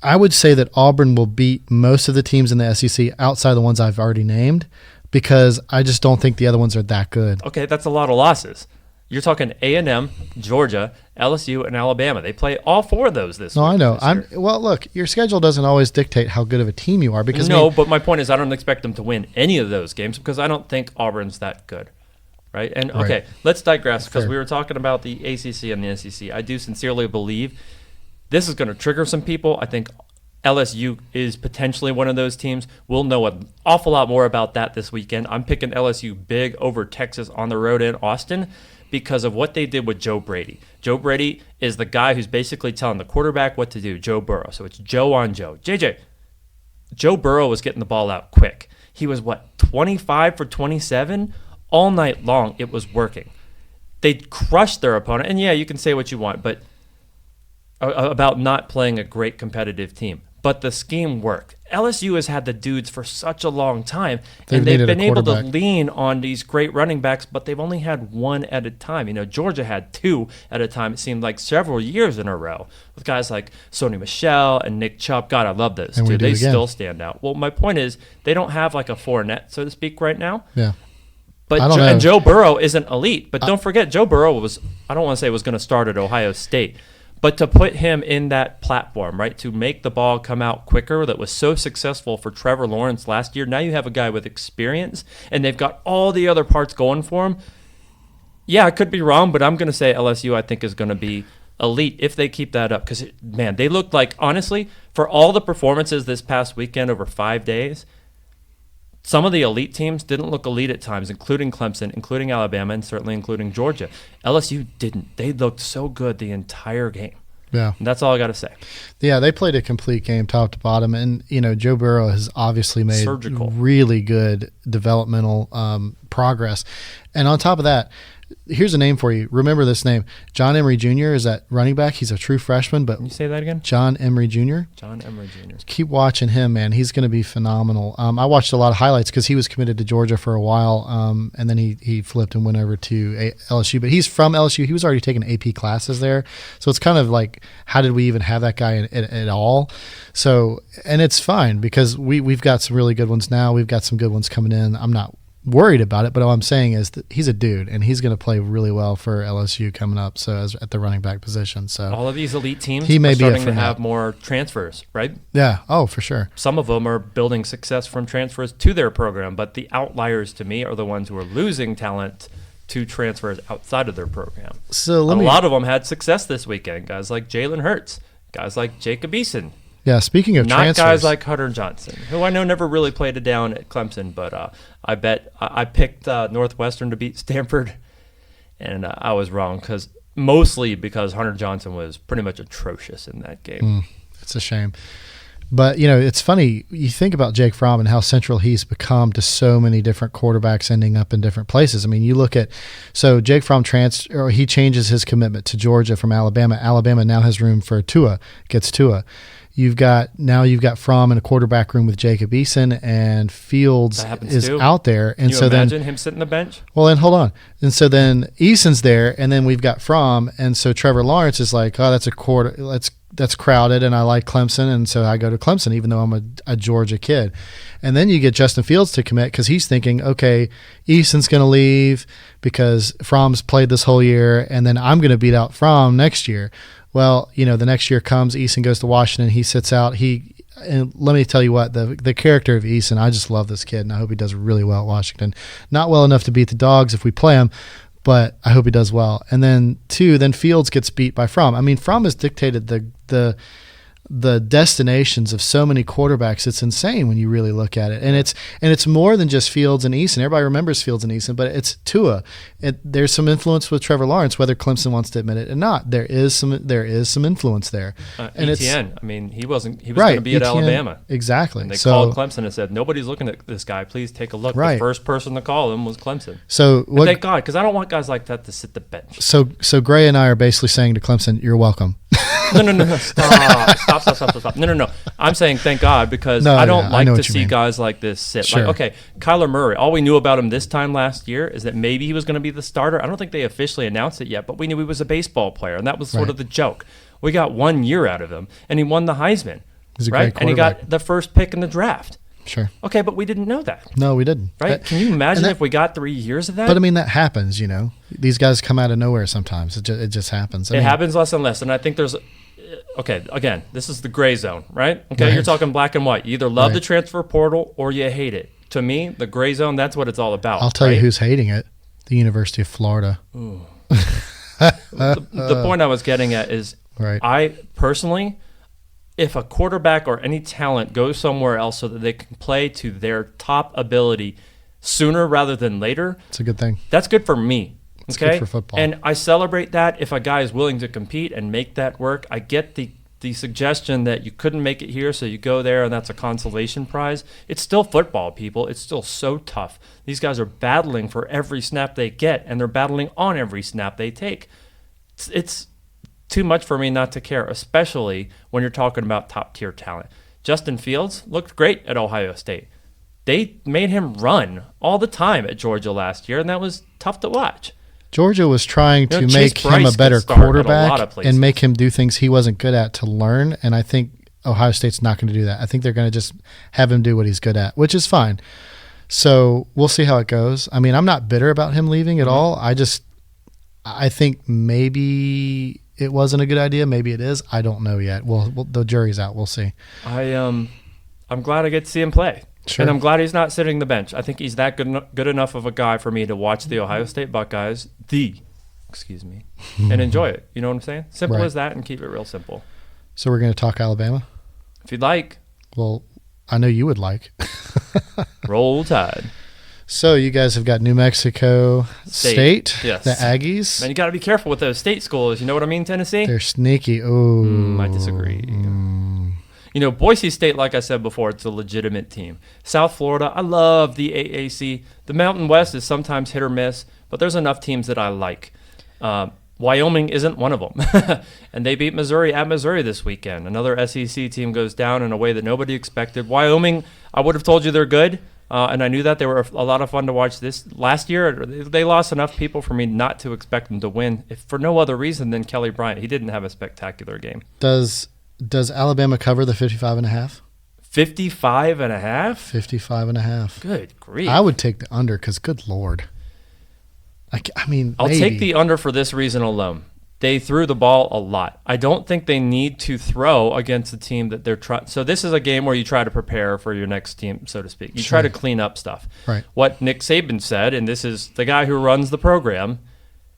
I would say that Auburn will beat most of the teams in the SEC outside the ones I've already named, because I just don't think the other ones are that good. Okay, that's a lot of losses. You're talking A&M, Georgia, LSU, and Alabama. They play all 4 of those this week. No, I know. Well, look, your schedule doesn't always dictate how good of a team you are. Because but my point is I don't expect them to win any of those games because I don't think Auburn's that good, right? And, okay, let's digress because we were talking about the ACC and the SEC. I do sincerely believe this is going to trigger some people. I think LSU is potentially one of those teams. We'll know an awful lot more about that this weekend. I'm picking LSU big over Texas on the road in Austin because of what they did with Joe Brady. Joe Brady is the guy who's basically telling the quarterback what to do, Joe Burrow. So it's Joe on Joe. Joe Burrow was getting the ball out quick. He was, 25 for 27? All night long, it was working. They crushed their opponent. And, yeah, you can say what you want, but about not playing a great competitive team. But the scheme worked. LSU has had the dudes for such a long time, and they've been able to lean on these great running backs, but they've only had 1 at a time. Georgia had 2 at a time. It seemed like several years in a row with guys like Sony Michel and Nick Chubb. God, I love those two. They still stand out. Well, my point is they don't have like a Fournette, so to speak, right now. Yeah. And Joe Burrow isn't elite. But don't forget, Joe Burrow I don't want to say was going to start at Ohio State. But to put him in that platform, right, to make the ball come out quicker that was so successful for Trevor Lawrence last year, now you have a guy with experience, and they've got all the other parts going for him. Yeah, I could be wrong, but I'm going to say LSU I think is going to be elite if they keep that up. Because, man, they looked like, honestly, for all the performances this past weekend over 5 days, some of the elite teams didn't look elite at times, including Clemson, including Alabama, and certainly including Georgia. LSU didn't. They looked so good the entire game. Yeah. And that's all I got to say. Yeah, they played a complete game top to bottom. And, Joe Burrow has obviously made really good developmental progress. And on top of that, here's a name for you. Remember this name. John Emery Jr. is that running back. He's a true freshman. But can you say that again? John Emery Jr. John Emery Jr. Keep watching him, man. He's going to be phenomenal. I watched a lot of highlights because he was committed to Georgia for a while, and then he flipped and went over to LSU. But he's from LSU. He was already taking AP classes there. So it's kind of like, how did we even have that guy at all? So, and it's fine because we've got some really good ones now. We've got some good ones coming in. I'm not worried about it, but all I'm saying is that he's a dude, and he's going to play really well for LSU coming up. So as at the running back position, so all of these elite teams he may are be starting to have more transfers, right? Yeah. Oh, for sure. Some of them are building success from transfers to their program, but the outliers to me are the ones who are losing talent to transfers outside of their program. So a lot of them had success this weekend. Guys like Jalen Hurts, guys like Jacob Eason. Yeah, speaking of not transfers, guys like Hunter Johnson, who I know never really played it down at Clemson, but I bet I picked Northwestern to beat Stanford, and I was wrong mostly because Hunter Johnson was pretty much atrocious in that game. It's a shame. But, it's funny. You think about Jake Fromm and how central he's become to so many different quarterbacks ending up in different places. I mean, you look at – so Jake Fromm he changes his commitment to Georgia from Alabama. Alabama now has room for Tua, gets Tua. You've got Fromm in a quarterback room with Jacob Eason, and Fields is out there. And Can you imagine him sitting the bench? Well, and hold on. And so then Eason's there, and then we've got Fromm, and so Trevor Lawrence is like, oh, that's crowded, and I like Clemson, and so I go to Clemson, even though I'm a Georgia kid. And then you get Justin Fields to commit because he's thinking, okay, Eason's going to leave because Fromm's played this whole year, and then I'm going to beat out Fromm next year. Well, the next year comes, Eason goes to Washington, he sits out. And let me tell you what, the character of Eason, I just love this kid, and I hope he does really well at Washington. Not well enough to beat the Dogs if we play him, but I hope he does well. And then Fields gets beat by Fromm. I mean, Fromm has dictated the destinations of so many quarterbacks. It's insane when you really look at it. And it's more than just Fields and Eason. Everybody remembers Fields and Eason, but it's Tua. There's some influence with Trevor Lawrence, whether Clemson wants to admit it or not. There is some influence there. And Etienne, he was going to be at Alabama. Exactly. And they called Clemson and said, nobody's looking at this guy. Please take a look. Right. The first person to call him was Clemson. So thank God, because I don't want guys like that to sit the bench. So Gray and I are basically saying to Clemson, you're welcome. No. Stop. No. I'm saying thank God because I don't like to see guys like this sit. Sure. Like, okay, Kyler Murray, all we knew about him this time last year is that maybe he was going to be the starter. I don't think they officially announced it yet, but we knew he was a baseball player, and that was sort of the joke. We got 1 year out of him, and he won the Heisman. He's a great quarterback. And he got the first pick in the draft. Sure. Okay, but we didn't know that. No, we didn't. Right? Can you imagine if we got 3 years of that? But, I mean, that happens, These guys come out of nowhere sometimes. It just happens. It happens less and less, and I think there's – okay, again, this is the gray zone, right? Okay, right. You're talking black and white. You either love the transfer portal or you hate it. To me, the gray zone, that's what it's all about. I'll tell you who's hating it. The University of Florida. The point I was getting at is I personally, if a quarterback or any talent goes somewhere else so that they can play to their top ability sooner rather than later, it's a good thing. That's good for me. It's good for football. And I celebrate that if a guy is willing to compete and make that work. I get the suggestion that you couldn't make it here, so you go there and that's a consolation prize. It's still football, people. It's still so tough. These guys are battling for every snap they get, and they're battling on every snap they take. It's too much for me not to care, especially when you're talking about top-tier talent. Justin Fields looked great at Ohio State. They made him run all the time at Georgia last year, and that was tough to watch. Georgia was trying to make him a better quarterback and make him do things he wasn't good at to learn, and I think Ohio State's not going to do that. I think they're going to just have him do what he's good at, which is fine. So we'll see how it goes. I mean, I'm not bitter about him leaving at all. I think maybe it wasn't a good idea. Maybe it is. I don't know yet. Well, the jury's out. We'll see. I'm glad I get to see him play. Sure. And I'm glad he's not sitting the bench. I think he's that good enough of a guy for me to watch the Ohio State Buckeyes, and enjoy it. You know what I'm saying? Simple as that, and keep it real simple. So we're going to talk Alabama? If you'd like. Well, I know you would like. Roll Tide. So you guys have got New Mexico State, yes. The Aggies. Man, you got to be careful with those state schools. You know what I mean, Tennessee? They're sneaky. Oh, I disagree. Boise State, like I said before, it's a legitimate team. South Florida, I love the AAC. The Mountain West is sometimes hit or miss, but there's enough teams that I like. Wyoming isn't one of them. And they beat Missouri at Missouri this weekend. Another SEC team goes down in a way that nobody expected. Wyoming, I would have told you they're good, and I knew that. They were a lot of fun to watch this. Last year, they lost enough people for me not to expect them to win, if for no other reason than Kelly Bryant. He didn't have a spectacular game. Does Alabama cover the 55.5? 55.5? 55.5. Good grief. I would take the under because, good Lord. I mean, I'll maybe. take the under for this reason alone. They threw the ball a lot. I don't think they need to throw against the team that they're trying. So this is a game where you try to prepare for your next team, so to speak. You try to clean up stuff. Right. What Nick Saban said, and this is the guy who runs the program,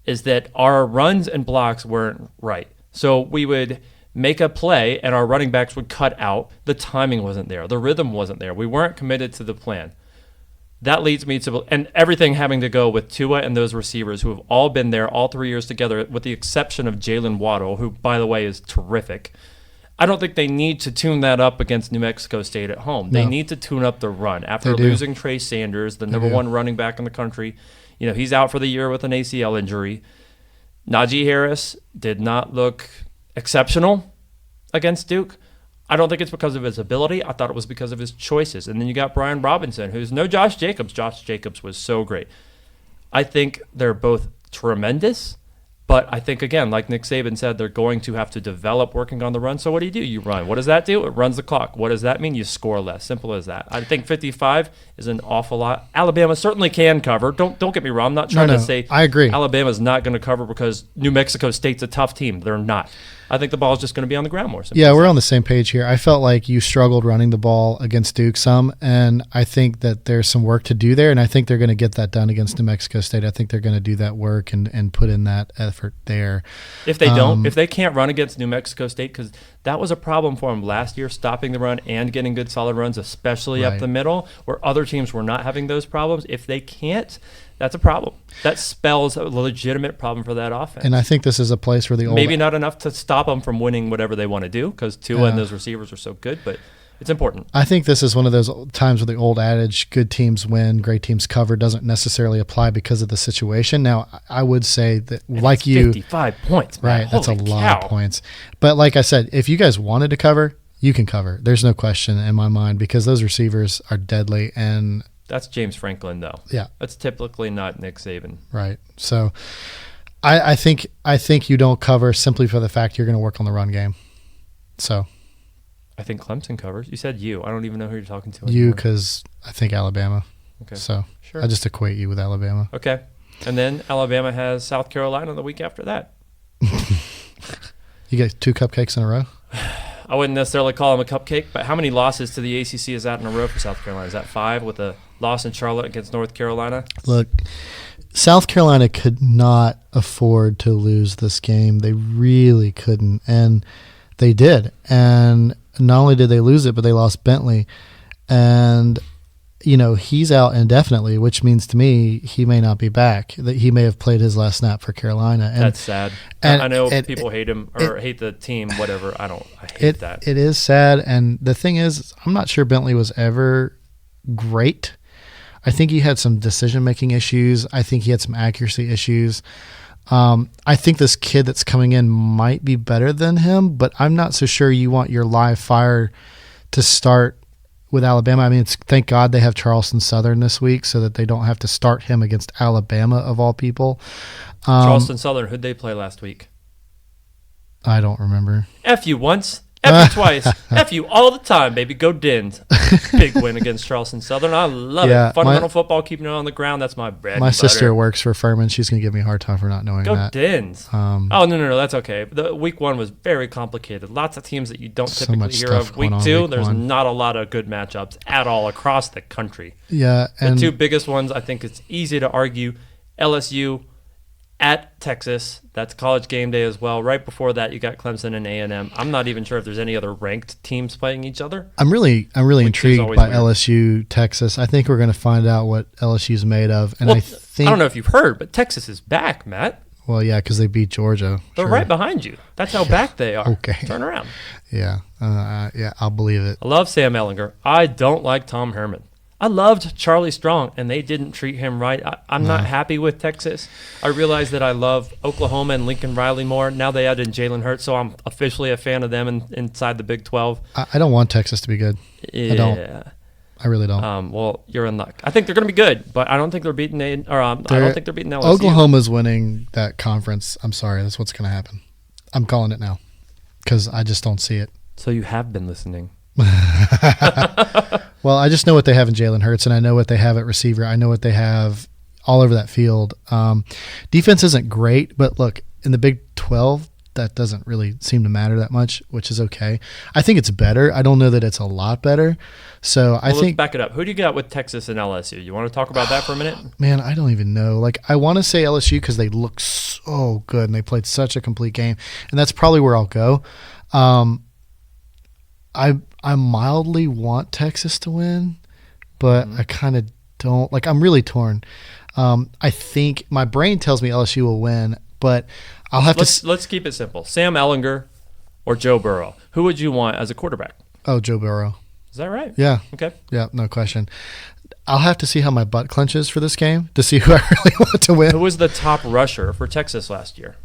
is that our runs and blocks weren't right. So we would make a play, and our running backs would cut out. The timing wasn't there. The rhythm wasn't there. We weren't committed to the plan. That leads me to, and everything having to go with Tua and those receivers who have all been there all 3 years together, with the exception of Jalen Waddle, who, by the way, is terrific. I don't think they need to tune that up against New Mexico State at home. They need to tune up the run. After losing Trey Sanders, the number one running back in the country, he's out for the year with an ACL injury. Najee Harris did not look exceptional against Duke. I don't think it's because of his ability. I thought it was because of his choices. And then you got Brian Robinson, who's no Josh Jacobs. Josh Jacobs was so great. I think they're both tremendous, but I think, again, like Nick Saban said, they're going to have to develop working on the run. So what do? You run. What does that do? It runs the clock. What does that mean? You score less. Simple as that. I think 55 is an awful lot. Alabama certainly can cover. Don't get me wrong. I'm not trying to say I agree. Alabama's not going to cover because New Mexico State's a tough team. They're not. I think the ball is just going to be on the ground more. Yeah, we're on the same page here. I felt like you struggled running the ball against Duke some, and I think that there's some work to do there, and I think they're going to get that done against New Mexico State. I think they're going to do that work and put in that effort there. If they don't, if they can't run against New Mexico State, because that was a problem for them last year, stopping the run and getting good solid runs, especially up the middle, where other teams were not having those problems. If they can't, that's a problem. That spells a legitimate problem for that offense. And I think this is a place where maybe not enough to stop them from winning whatever they want to do, because Tua and those receivers are so good, but it's important. I think this is one of those times where the old adage, good teams win, great teams cover, doesn't necessarily apply because of the situation. Now, I would say that, and like 55 points, man. Right, that's a lot of points. But like I said, if you guys wanted to cover, you can cover. There's no question in my mind, because those receivers are deadly. And that's James Franklin, though. Yeah. That's typically not Nick Saban. Right. So I think you don't cover simply for the fact you're going to work on the run game. So I think Clemson covers. You said you. I don't even know who you're talking to anymore. You, because I think Alabama. Okay. So sure. I just equate you with Alabama. Okay. And then Alabama has South Carolina the week after that. You get 2 cupcakes in a row? I wouldn't necessarily call them a cupcake, but how many losses to the ACC is that in a row for South Carolina? Is that 5 with a loss in Charlotte against North Carolina? Look, South Carolina could not afford to lose this game. They really couldn't, and they did. And not only did they lose it, but they lost Bentley. And, he's out indefinitely, which means to me he may not be back. That he may have played his last snap for Carolina. And that's sad. And I know people hate him or hate the team, whatever. I hate that. It is sad. And the thing is, I'm not sure Bentley was ever great. I think he had some decision-making issues. I think he had some accuracy issues. I think this kid that's coming in might be better than him, but I'm not so sure you want your live fire to start with Alabama. I mean, thank God they have Charleston Southern this week so that they don't have to start him against Alabama, of all people. Charleston Southern, who'd they play last week? I don't remember. F you once. F you twice. F you all the time, baby. Go Dins. Big win against Charleston Southern. I love it. Fundamental football, keeping it on the ground. That's my bread. My sister works for Furman. She's going to give me a hard time for not knowing that. Go Dins. No. That's okay. The week 1 was very complicated. Lots of teams that you don't typically hear of. Week 2, there's not a lot of good matchups at all across the country. Yeah. The 2 biggest ones, I think it's easy to argue, LSU at Texas. That's College game day as well. Right before that, you got Clemson and A&M. I'm not even sure if there's any other ranked teams playing each other. I'm really intrigued by LSU Texas. I think we're going to find out what LSU's made of. And I don't know if you've heard, but Texas is back, Matt. Well, yeah, because they beat Georgia. They're right behind you. That's how back they are. Okay. Turn around. Yeah. I'll believe it. I love Sam Ehlinger. I don't like Tom Herman. I loved Charlie Strong, and they didn't treat him right. I'm not happy with Texas. I realize that I love Oklahoma and Lincoln Riley more. Now they added Jalen Hurts, so I'm officially a fan of them inside the Big 12. I don't want Texas to be good. Yeah. I don't. I really don't. Well, you're in luck. I think they're going to be good, but I don't think they're beating I don't think they're beating LSU. Oklahoma's winning that conference. I'm sorry. That's what's going to happen. I'm calling it now because I just don't see it. So you have been listening Well, I just know what they have in Jalen Hurts, and I know what they have at receiver. I know what they have all over that field. Defense isn't great, but look, in the Big 12, that doesn't really seem to matter that much, which is okay. I think it's better. I don't know that it's a lot better. So I think. Let's back it up. Who do you got with Texas and LSU? You want to talk about that for a minute? Man, I don't even know. Like, I want to say LSU because they look so good and they played such a complete game, and that's probably where I'll go. I mildly want Texas to win, but I kind of don't. Like, I'm really torn. I think my brain tells me LSU will win, but I'll have to. Let's keep it simple. Sam Ehlinger or Joe Burrow. Who would you want as a quarterback? Oh, Joe Burrow. Is that right? Yeah. Okay. Yeah, no question. I'll have to see how my butt clenches for this game to see who I really want to win. Who was the top rusher for Texas last year?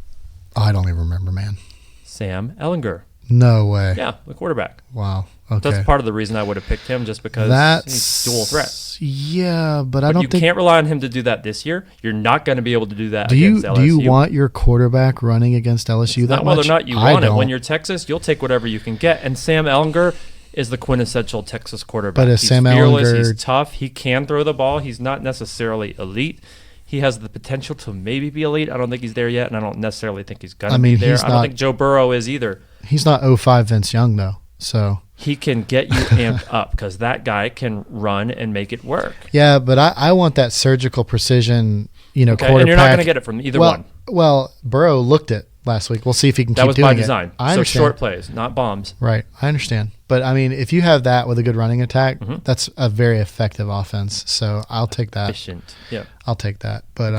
Oh, I don't even remember, man. Sam Ehlinger. No way. Yeah, the quarterback. Wow. Okay. That's part of the reason I would have picked him, just because he's dual threat. Yeah, but I don't think you can't rely on him to do that this year. You're not going to be able to do that do against LSU. Do you want your quarterback running against LSU that not much? Whether or not you want it. When you're Texas, you'll take whatever you can get. And Sam Ehlinger is the quintessential Texas quarterback. But is he's Sam fearless, Ehlinger, he's tough, he can throw the ball. He's not necessarily elite. He has the potential to maybe be elite. I don't think he's there yet, and I don't necessarily think he's going to be there. I don't think Joe Burrow is either. He's not 05 Vince Young, though. So he can get you amped up because that guy can run and make it work. Yeah, but I want that surgical precision, quarterback. And you're not going to get it from either one. Well, Burrow looked it last week. We'll see if he can keep doing it. That was by design. I understand. So short plays, not bombs. Right. I understand. But, I mean, if you have that with a good running attack, that's a very effective offense. So I'll take that. Efficient. Yeah. I'll take that. But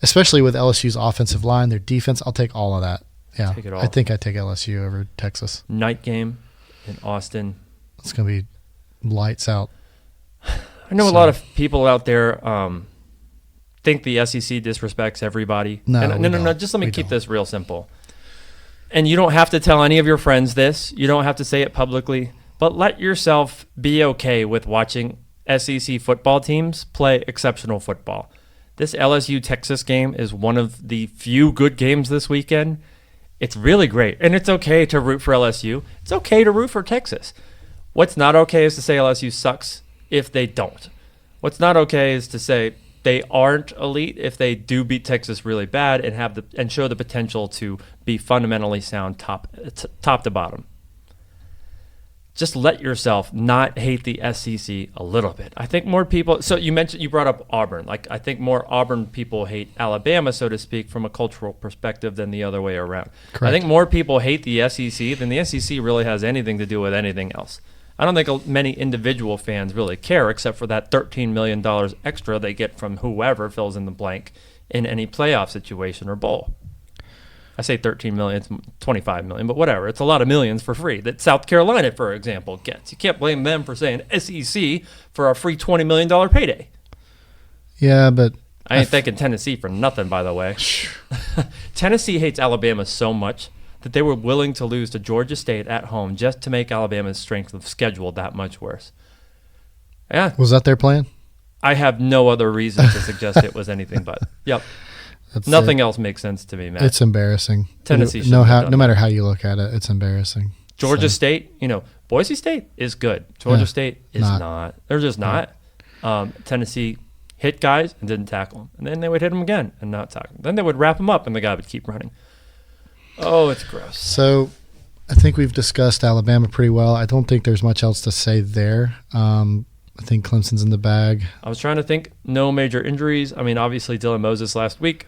especially with LSU's offensive line, their defense, I'll take all of that. Yeah. Take it all. I think I take LSU over Texas. Night game in Austin. It's going to be lights out. I know a lot of people out there think the SEC disrespects everybody. No. Just let me keep this real simple. And you don't have to tell any of your friends this. You don't have to say it publicly. But let yourself be okay with watching SEC football teams play exceptional football. This LSU-Texas game is one of the few good games this weekend. It's really great. And it's okay to root for LSU. It's okay to root for Texas. What's not okay is to say LSU sucks if they don't. What's not okay is to say they aren't elite if they do beat Texas really bad and show the potential to be fundamentally sound top to bottom. Just let yourself not hate the SEC a little bit. I think more people. So you brought up Auburn. Like, I think more Auburn people hate Alabama, so to speak, from a cultural perspective than the other way around. Correct. I think more people hate the SEC than the SEC really has anything to do with anything else. I don't think many individual fans really care, except for that $13 million extra they get from whoever fills in the blank in any playoff situation or bowl. I say 13 million, it's 25 million, but whatever. It's a lot of millions for free that South Carolina, for example, gets. You can't blame them for saying SEC for a free $20 million payday. Yeah, but I ain't thanking Tennessee for nothing, by the way. Tennessee hates Alabama so much that they were willing to lose to Georgia State at home just to make Alabama's strength of schedule that much worse. Yeah. Was that their plan? I have no other reason to suggest it was anything but. Yep. Nothing else makes sense to me, Matt. It's embarrassing. Tennessee no matter how you look at it, it's embarrassing. Georgia State, Boise State is good. Georgia State is not. They're just not. Tennessee hit guys and didn't tackle them. And then they would hit them again and not tackle them. Then they would wrap them up and the guy would keep running. Oh, it's gross. So I think we've discussed Alabama pretty well. I don't think there's much else to say there. I think Clemson's in the bag. I was trying to think. No major injuries. I mean, obviously Dylan Moses last week.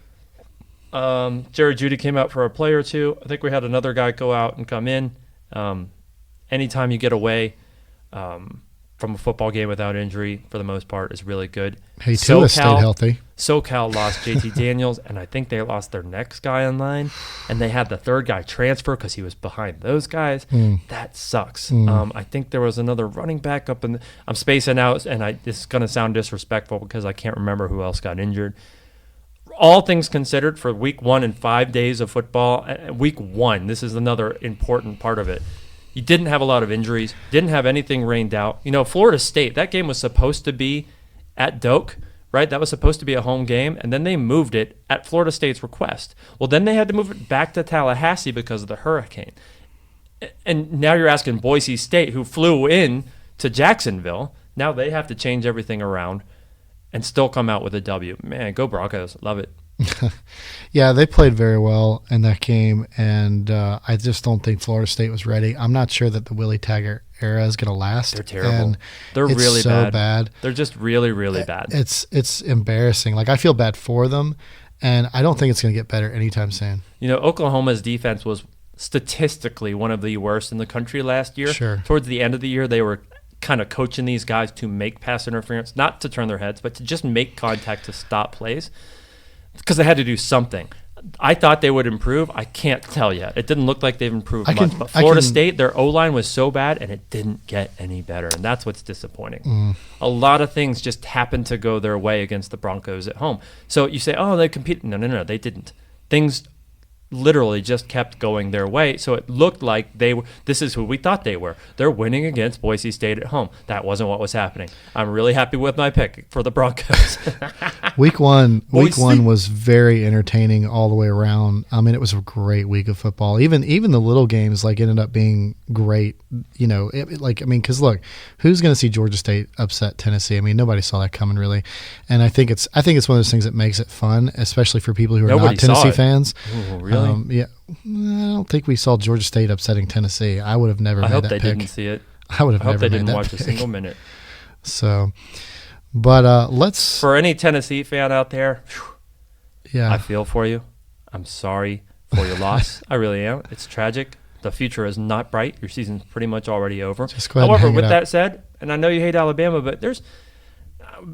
Jerry Jeudy came out for a play or two. I think we had another guy go out and come in. Anytime you get away from a football game without injury, for the most part, is really good. Hey, Tua stayed healthy. SoCal lost JT Daniels, and I think they lost their next guy in line, and they had the third guy transfer because he was behind those guys. That sucks. I think there was another running back up in I'm spacing out, and this is going to sound disrespectful because I can't remember who else got injured. All things considered, for week 1 and 5 days of football, week 1, this is another important part of it. You didn't have a lot of injuries, didn't have anything rained out. Florida State, that game was supposed to be at Doak, right? That was supposed to be a home game, and then they moved it at Florida State's request. Well, then they had to move it back to Tallahassee because of the hurricane. And now you're asking Boise State, who flew in to Jacksonville, now they have to change everything around and still come out with a W. Man, go Broncos. Love it. Yeah, they played very well in that game, and I just don't think Florida State was ready. I'm not sure that the Willie Taggart era is going to last. They're terrible. And They're it's really so bad. They're just really, really bad. It's embarrassing. Like, I feel bad for them, and I don't think it's going to get better anytime soon. You know, Oklahoma's defense was statistically one of the worst in the country last year. Sure. Towards the end of the year, they were kind of coaching these guys to make pass interference, not to turn their heads, but to just make contact to stop plays, because they had to do something. I thought they would improve. I can't tell yet. It didn't look like they've improved much. But Florida State, their O-line was so bad, and it didn't get any better, and that's what's disappointing. A lot of things just happened to go their way against the Broncos at home. So you say, oh, they compete. No, they didn't. Things literally just kept going their way. So it looked like this is who we thought they were. They're winning against Boise State at home. That wasn't what was happening. I'm really happy with my pick for the Broncos. Week one was very entertaining all the way around. I mean, it was a great week of football. Even the little games ended up being great. You know, because look, who's going to see Georgia State upset Tennessee? I mean, nobody saw that coming really. And I think it's one of those things that makes it fun, especially for people who are not Tennessee fans. Ooh, really? Yeah, I don't think we saw Georgia State upsetting Tennessee. I would have never made that pick. I hope they didn't see it. I would have never made that pick. I hope they didn't watch a single minute. So, but let's. For any Tennessee fan out there, yeah, I feel for you. I'm sorry for your loss. I really am. It's tragic. The future is not bright. Your season's pretty much already over. Just go ahead and However, hang with it that up. said, and I know you hate Alabama, but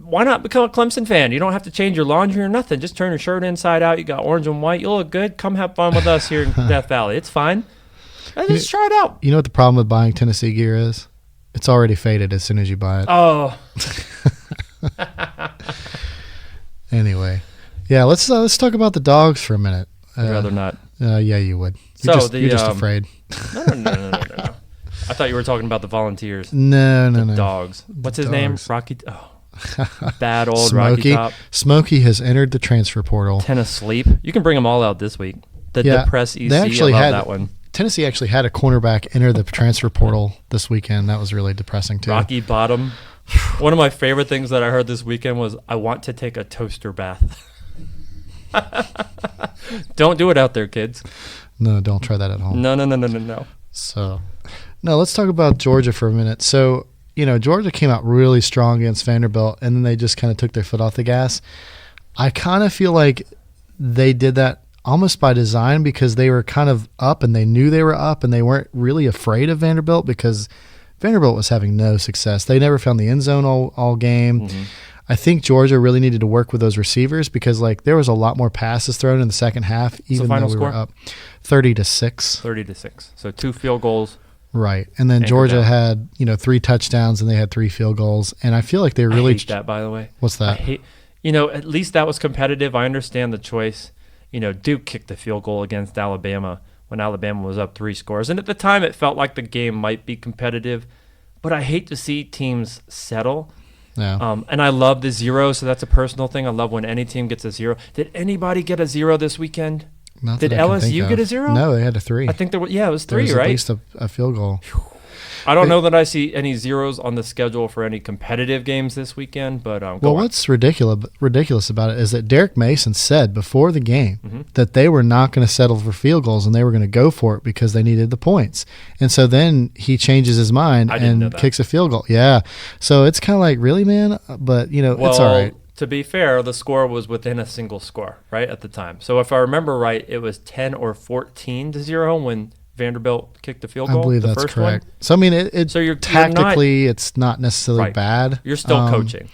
why not become a Clemson fan? You don't have to change your laundry or nothing. Just turn your shirt inside out. You got orange and white. You look good. Come have fun with us here in Death Valley. It's fine. Just try it out. You know what the problem with buying Tennessee gear is? It's already faded as soon as you buy it. Oh. Anyway, yeah. Let's talk about the Dogs for a minute. I'd rather not. Yeah, you would. You're just afraid. No. I thought you were talking about the Volunteers. No. Dogs. What's his name? Rocky. Oh. Bad old Smokey. Rocky Top. Smokey has entered the transfer portal. 10 asleep. You can bring them all out this week. The Depress-E-C. They actually I love that one. Tennessee actually had a cornerback enter the transfer portal this weekend. That was really depressing too. Rocky Bottom. One of my favorite things that I heard this weekend was, I want to take a toaster bath. Don't do it out there, kids. No, don't try that at home. No. So, no, let's talk about Georgia for a minute. So, Georgia came out really strong against Vanderbilt, and then they just kind of took their foot off the gas. I kind of feel like they did that almost by design, because they were kind of up and they knew they were up, and they weren't really afraid of Vanderbilt because Vanderbilt was having no success. They never found the end zone all game. Mm-hmm. I think Georgia really needed to work with those receivers, because there was a lot more passes thrown in the second half, even though we were up 30-6. 30-6. So 2 field goals. Right. And then Georgia had, 3 touchdowns and they had 3 field goals. And I feel like they really I hate that, by the way. What's that? At least that was competitive. I understand the choice. Duke kicked the field goal against Alabama when Alabama was up 3 scores. And at the time it felt like the game might be competitive, but I hate to see teams settle. Yeah. And I love the 0, so that's a personal thing. I love when any team gets a 0. Did anybody get a 0 this weekend? Did LSU get a 0? No, they had a 3. I think it was 3, there was right? At least a field goal. I don't know that I see any 0s on the schedule for any competitive games this weekend, but what's ridiculous about it is that Derek Mason said before the game that they were not going to settle for field goals and they were going to go for it because they needed the points. And so then he changes his mind and kicks a field goal. Yeah. So it's kind of like, really, man? But, it's all right. To be fair, the score was within a single score, right, at the time. So if I remember right, it was 10 or 14-0 when Vanderbilt kicked the field goal. I believe that's correct. So, I mean, it's not necessarily bad. You're still coaching.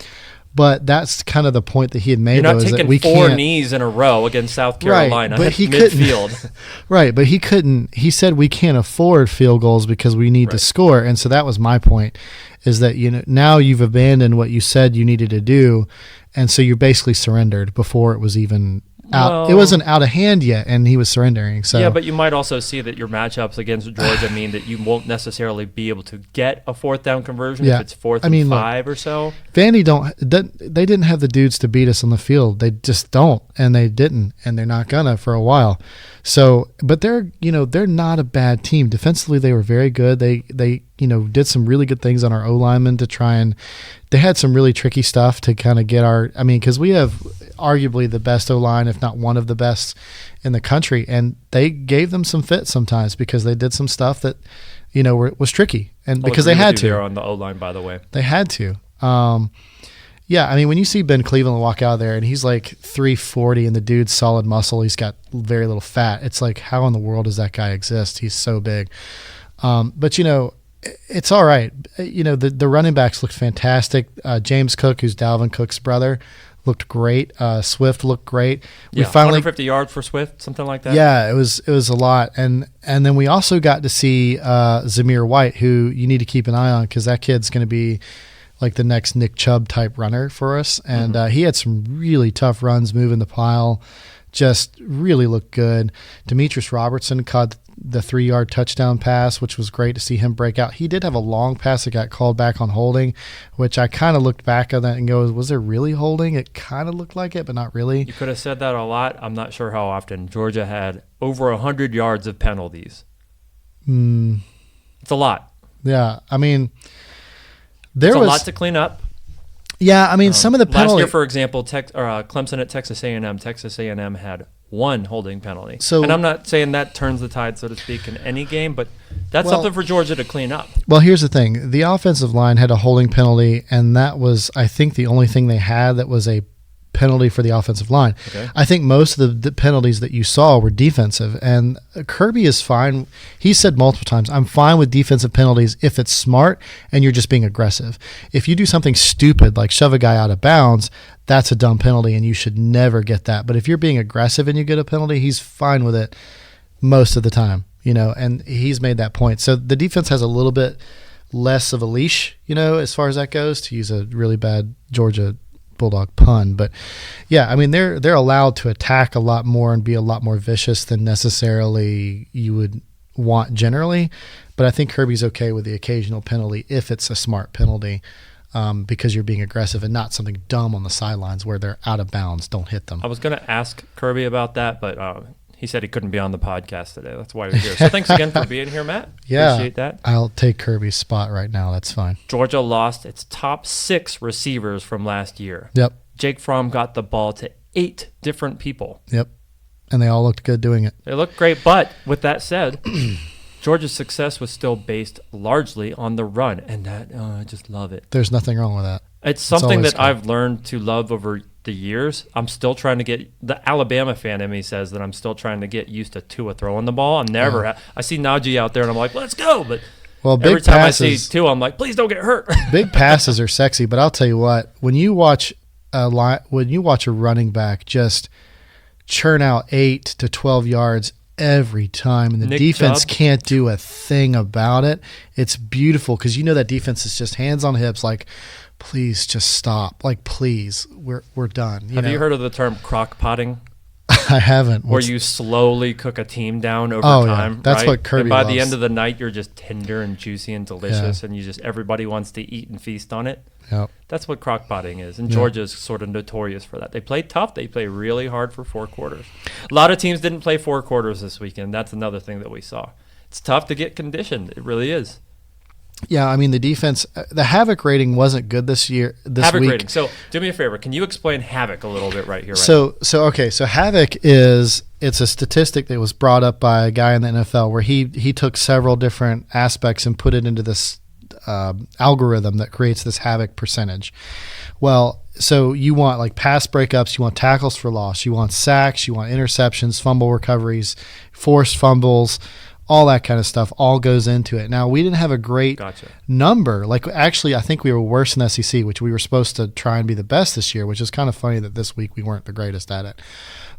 But that's kind of the point that he had made. You're not taking 4 knees in a row against South Carolina but he midfield. Right, but he couldn't. He said we can't afford field goals because we need to score. And so that was my point, is that now you've abandoned what you said you needed to do, and so you basically surrendered before it was even out. Well, it wasn't out of hand yet, and he was surrendering. So yeah, but you might also see that your matchups against Georgia mean that you won't necessarily be able to get a fourth down conversion if it's fourth and 5 or so. Vandy they didn't have the dudes to beat us on the field. They just don't, and they didn't, and they're not gonna for a while. So, but they're not a bad team. Defensively, they were very good. They did some really good things on our O linemen to try, and they had some really tricky stuff to kind of get because we have arguably the best O line, if not one of the best in the country, and they gave them some fits sometimes because they did some stuff that was tricky, and because they had to. There on the O line, by the way, they had to. Yeah, I mean, when you see Ben Cleveland walk out there and he's like 340 and the dude's solid muscle, he's got very little fat. It's like, how in the world does that guy exist? He's so big. But it's all right. The running backs looked fantastic. James Cook, who's Dalvin Cook's brother, looked great. Swift looked great. We finally 150 yards for Swift, something like that. Yeah, it was a lot. And then we also got to see Zamir White, who you need to keep an eye on because that kid's going to be like the next Nick Chubb type runner for us. And he had some really tough runs moving the pile, just really looked good. Demetrius Robertson caught the 3-yard touchdown pass, which was great to see him break out. He did have a long pass that got called back on holding, which I kind of looked back on that and goes, was there really holding? It kind of looked like it, but not really. You could have said that a lot. I'm not sure how often. Georgia had over 100 yards of penalties. It's a lot. Yeah, I mean, It's a lot to clean up. Yeah, I mean, some of the penalties. Last year, for example, Clemson at Texas A&M. Texas A&M had one holding penalty. And I'm not saying that turns the tide, so to speak, in any game, but that's something for Georgia to clean up. Well, here's the thing. The offensive line had a holding penalty, and that was, I think, the only thing they had that was a penalty for the offensive line. Okay. I think most of the penalties that you saw were defensive, and Kirby is fine. He said multiple times, I'm fine with defensive penalties if it's smart and you're just being aggressive. If you do something stupid like shove a guy out of bounds, that's a dumb penalty and you should never get that. But if you're being aggressive and you get a penalty, he's fine with it most of the time, and he's made that point. So the defense has a little bit less of a leash, as far as that goes, to use a really bad Georgia Bulldog pun. But yeah, I mean, they're allowed to attack a lot more and be a lot more vicious than necessarily you would want generally. But I think Kirby's okay with the occasional penalty if it's a smart penalty, because you're being aggressive and not something dumb on the sidelines where they're out of bounds. Don't hit them. I was going to ask Kirby about that, but he said he couldn't be on the podcast today. That's why you're here. So thanks again for being here, Matt. Yeah, appreciate that. I'll take Kirby's spot right now. That's fine. Georgia lost its top 6 receivers from last year. Yep. Jake Fromm got the ball to 8 different people. Yep. And they all looked good doing it. They looked great, but with that said, Georgia's success was still based largely on the run, and that I just love it. There's nothing wrong with that. It's something that I've learned to love over the years. I'm still trying to get the Alabama fan in me says that I'm still trying to get used to Tua throwing the ball. I see Najee out there and I'm like, let's go. But every time I see Tua, I'm like, please don't get hurt. Big passes are sexy, but I'll tell you what, when you watch a running back just churn out 8 to 12 yards every time, and the defense can't do a thing about it, it's beautiful because that defense is just hands on hips, like, please just stop. Like, please, we're done. Have you heard of the term crock potting? I haven't. Where you slowly cook a team down over time. Yeah. That's right? what Kirby And by loves. the end of the night, you're just tender and juicy and delicious, and everybody wants to eat and feast on it. Yep. That's what crock potting is, and Georgia's sort of notorious for that. They play tough. They play really hard for 4 quarters. A lot of teams didn't play 4 quarters this weekend. That's another thing that we saw. It's tough to get conditioned. It really is. Yeah, I mean, the defense, the Havoc rating wasn't good this week. Havoc rating. So do me a favor. Can you explain Havoc a little bit right here? So Havoc it's a statistic that was brought up by a guy in the NFL where he took several different aspects and put it into this algorithm that creates this Havoc percentage. Well, so you want like pass breakups, you want tackles for loss, you want sacks, you want interceptions, fumble recoveries, forced fumbles, all that kind of stuff all goes into it. Now, we didn't have a great number. Like, actually, I think we were worse than SEC, which we were supposed to try and be the best this year, which is kind of funny that this week we weren't the greatest at it.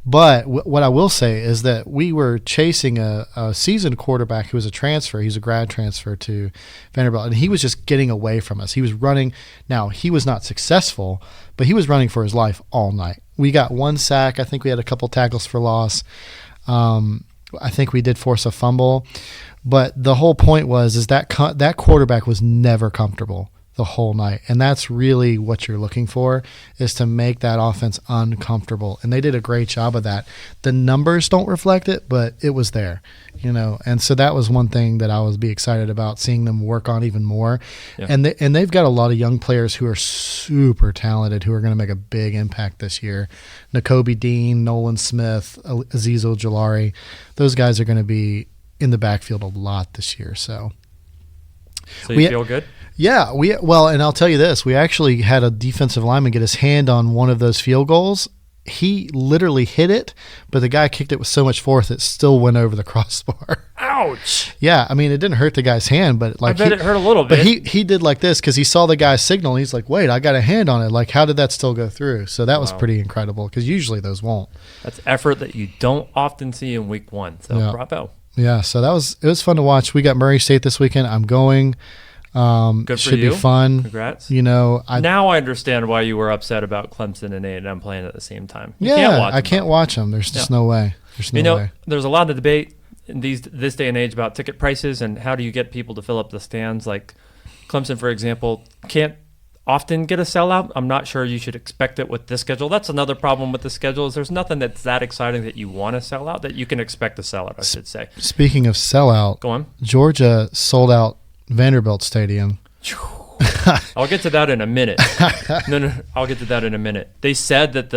But what I will say is that we were chasing a seasoned quarterback who was a transfer. He was a grad transfer to Vanderbilt, and he was just getting away from us. He was running. Now, he was not successful, but he was running for his life all night. We got 1 sack. I think we had a couple tackles for loss. I think we did force a fumble. But the whole point is that that quarterback was never comfortable the whole night. And that's really what you're looking for, is to make that offense uncomfortable. And they did a great job of that. The numbers don't reflect it, but it was there, And so that was one thing that I was excited about, seeing them work on even more. Yeah. And they've got a lot of young players who are super talented, who are going to make a big impact this year. Nakobe Dean, Nolan Smith, Azeez Ojulari. Those guys are going to be in the backfield a lot this year. So you feel good? Yeah, and I'll tell you this: we actually had a defensive lineman get his hand on one of those field goals. He literally hit it, but the guy kicked it with so much force it still went over the crossbar. Ouch! Yeah, I mean, it didn't hurt the guy's hand, but I bet it hurt a little bit. But he did like this because he saw the guy signal. And he's like, "Wait, I got a hand on it. Like, how did that still go through?" So that was pretty incredible, because usually those won't. That's effort that you don't often see in week 1. So bravo. Yeah, so it was fun to watch. We got Murray State this weekend. I'm going. Good for should you. Be fun. Congrats. Now I understand why you were upset about Clemson and A&M playing at the same time. I can't watch them. There's just no way. There's no way. There's a lot of debate in this day and age about ticket prices and how do you get people to fill up the stands. Like Clemson, for example, can't often get a sellout. I'm not sure you should expect it with this schedule. That's another problem with the schedule, is there's nothing that's that exciting that you want to sell out that you can expect to sell out, I should say. Speaking of sellout, go on. Georgia sold out Vanderbilt Stadium. I'll get to that in a minute. No, I'll get to that in a minute. They said that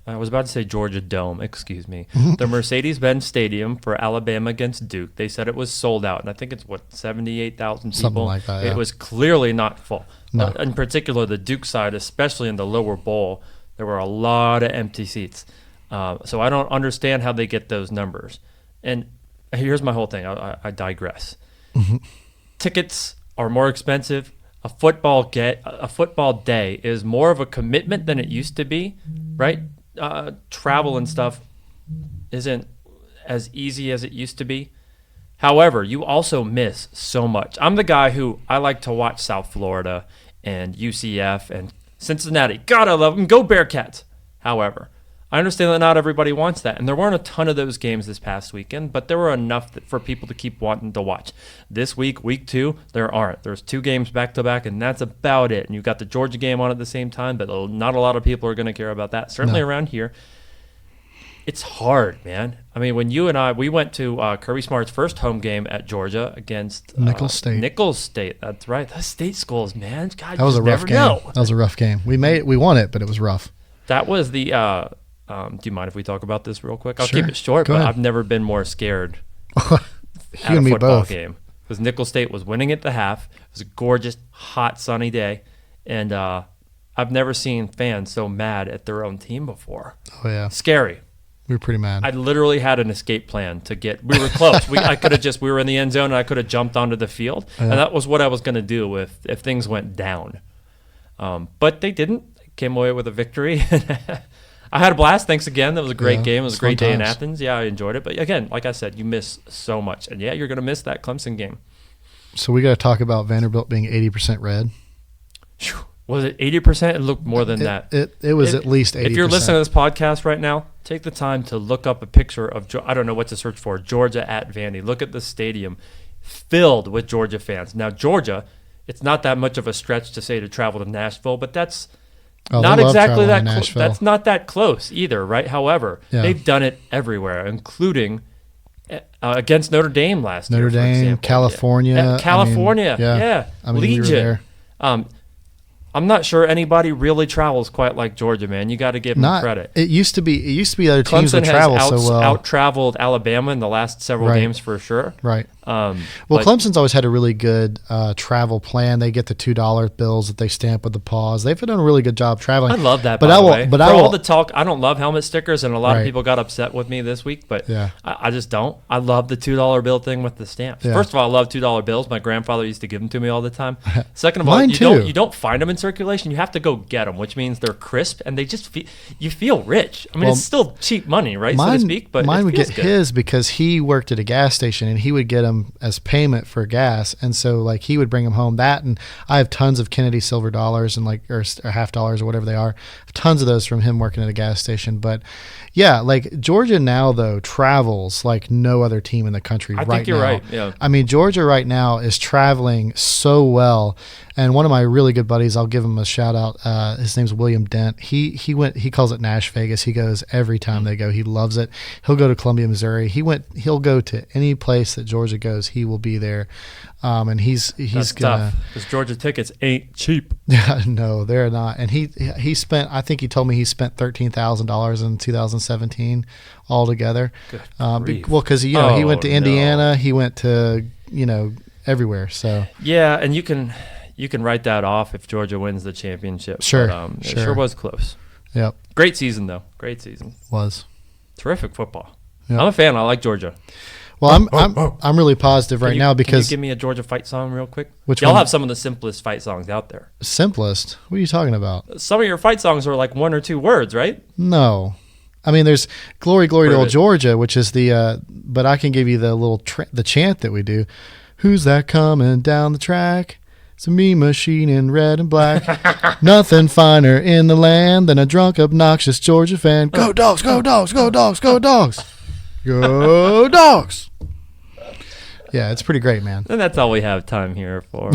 I was about to say Georgia Dome, excuse me. The Mercedes-Benz Stadium for Alabama against Duke, they said it was sold out. And I think it's, 78,000 people? Something like that, yeah. It was clearly not full. No. In particular, the Duke side, especially in the lower bowl, there were a lot of empty seats. So I don't understand how they get those numbers. And here's my whole thing. I digress. Tickets are more expensive. A football day is more of a commitment than it used to be, right? Travel and stuff isn't as easy as it used to be. However, you also miss so much. I'm the guy who I like to watch South Florida and UCF and Cincinnati. God, I love them. Go Bearcats. However, I understand that not everybody wants that, and there weren't a ton of those games this past weekend, but there were enough for people to keep wanting to watch. This week, week 2, there aren't. There's 2 games back-to-back, and that's about it. And you've got the Georgia game on at the same time, but not a lot of people are going to care about that. Certainly around here. It's hard, man. I mean, when you and we went to Kirby Smart's first home game at Georgia against Nicholls State. Nicholls State, that's right. Those state schools, man. God, that was a rough game. That was a rough game. We won it, but it was rough. That was the do you mind if we talk about this real quick? I'll Sure. keep it short, Go but ahead. I've never been more scared You at a and me football both. game. Because Nicholls State was winning at the half. It was a gorgeous, hot, sunny day. And I've never seen fans so mad at their own team before. Oh, yeah. Scary. We were pretty mad. I literally had an escape plan to get. We were close. We were in the end zone, and I could have jumped onto the field, and that was what I was going to do if things went down. But they didn't. They came away with a victory. I had a blast. Thanks again. That was a great game. It was a great day in Athens. Yeah, I enjoyed it. But again, like I said, you miss so much, and you're going to miss that Clemson game. So we got to talk about Vanderbilt being 80% red. Was it 80%? It looked more than that. It was at least 80%. If you're listening to this podcast right now, take the time to look up a picture of, I don't know what to search for, Georgia at Vandy. Look at the stadium filled with Georgia fans. Now, Georgia, it's not that much of a stretch to say to travel to Nashville, but that's not exactly that close. That's not that close either, right? However, they've done it everywhere, including against Notre Dame last year. Notre Dame, California. California, I mean, Legion. We were there. I'm not sure anybody really travels quite like Georgia, man. You got to give them credit. It used to be other teams Clemson would travel has so well. out-traveled Alabama in the last several games for sure. Right. Well, But Clemson's always had a really good travel plan. They get the $2 bills that they stamp with the paws. They've done a really good job traveling. I love that. But by I the will. way. But For I will. all the talk, I don't love helmet stickers, and a lot Right. of people got upset with me this week. But Yeah. I just don't. I love the $2 bill thing with the stamps. Yeah. First of all, I love $2 bills. My grandfather used to give them to me all the time. Second of all, Mine too. you don't find them in circulation. You have to go get them, which means they're crisp and they just you feel rich. I mean, Well, it's still cheap money, right, so Mine, to speak. But mine it would feels get good. his because he worked at a gas station and he would get them as payment for gas, and so like he would bring them home. That, and I have tons of Kennedy silver dollars and like or half dollars or whatever they are. Tons of those from him working at a gas station. But yeah, like Georgia now though travels like no other team in the country I right think you're now. right. Yeah. I mean, Georgia right now is traveling so well. And one of my really good buddies, I'll give him a shout out. His name's William Dent. He calls it Nash Vegas. He goes every time they go. He loves it. He'll go to Columbia, Missouri. He'll go to any place that Georgia goes. He will be there. And he's That's gonna. tough because Georgia tickets ain't cheap. Yeah, no, they're not. And he spent. I think he told me he spent $13,000 in 2017 altogether. grief. Well, because he Oh, went to no. Indiana. He went to everywhere. So Yeah, and you can write that off if Georgia wins the championship. Sure, But, it sure. sure was close. yep, Great season though. Great season. was. Terrific football. Yep. I'm a fan. I like Georgia. Well, I'm really positive right now Can because you give me a Georgia fight song real quick? Which Y'all one? have some of the simplest fight songs out there. simplest. What are you talking about? Some of your fight songs are like 1 or 2 words, right? No, I mean there's "Glory, Glory to Prove Old it. Georgia," which is the. But I can give you the little the chant that we do. Who's that coming down the track? It's a me machine in red and black. Nothing finer in the land than a drunk, obnoxious Georgia fan. Go dogs! Go dogs! Go dogs! Go dogs! Go dogs! Yeah, it's pretty great, man. And that's all we have time here for.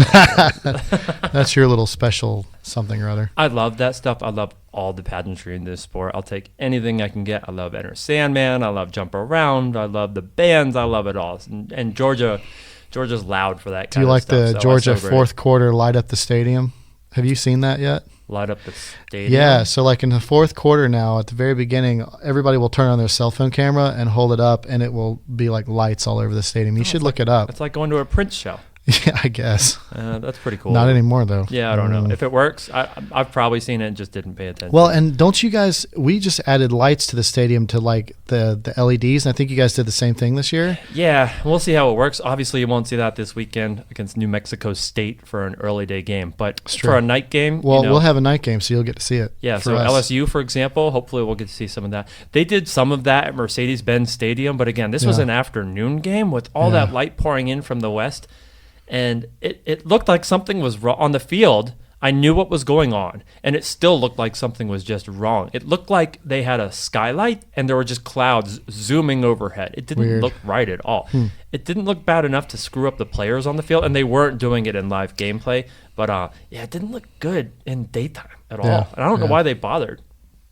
That's your little special something or other. I love that stuff. I love all the pageantry in this sport. I'll take anything I can get. I love Enter Sandman. I love Jump Around. I love the bands. I love it all. And Georgia's loud for that Do kind you of like stuff. the so I Georgia celebrate it. fourth quarter light up the stadium? Have you seen that yet? Light up the stadium? Yeah, so like in the fourth quarter now, at the very beginning, everybody will turn on their cell phone camera and hold it up, and it will be like lights all over the stadium. You should look it up. It's like going to a Prince show. Yeah, I guess. That's pretty cool. Not anymore, though. Yeah, I don't know. If it works, I've probably seen it and just didn't pay attention. Well, and don't you guys, we just added lights to the stadium to like the LEDs, and I think you guys did the same thing this year. Yeah, we'll see how it works. Obviously, you won't see that this weekend against New Mexico State for an early day game. But true. for a night game, Well, we'll have a night game, so you'll get to see it. Yeah, for so us. LSU, for example, hopefully we'll get to see some of that. They did some of that at Mercedes-Benz Stadium, but again, this was Yeah. an afternoon game with all Yeah. that light pouring in from the west, and it looked like something was wrong on the field. I knew what was going on, and it still looked like something was just wrong. It looked like they had a skylight, and there were just clouds zooming overhead. It didn't Weird. look right at all. It didn't look bad enough to screw up the players on the field, and they weren't doing it in live gameplay. But yeah, it didn't look good in daytime at Yeah, all. And I don't know yeah. why they bothered.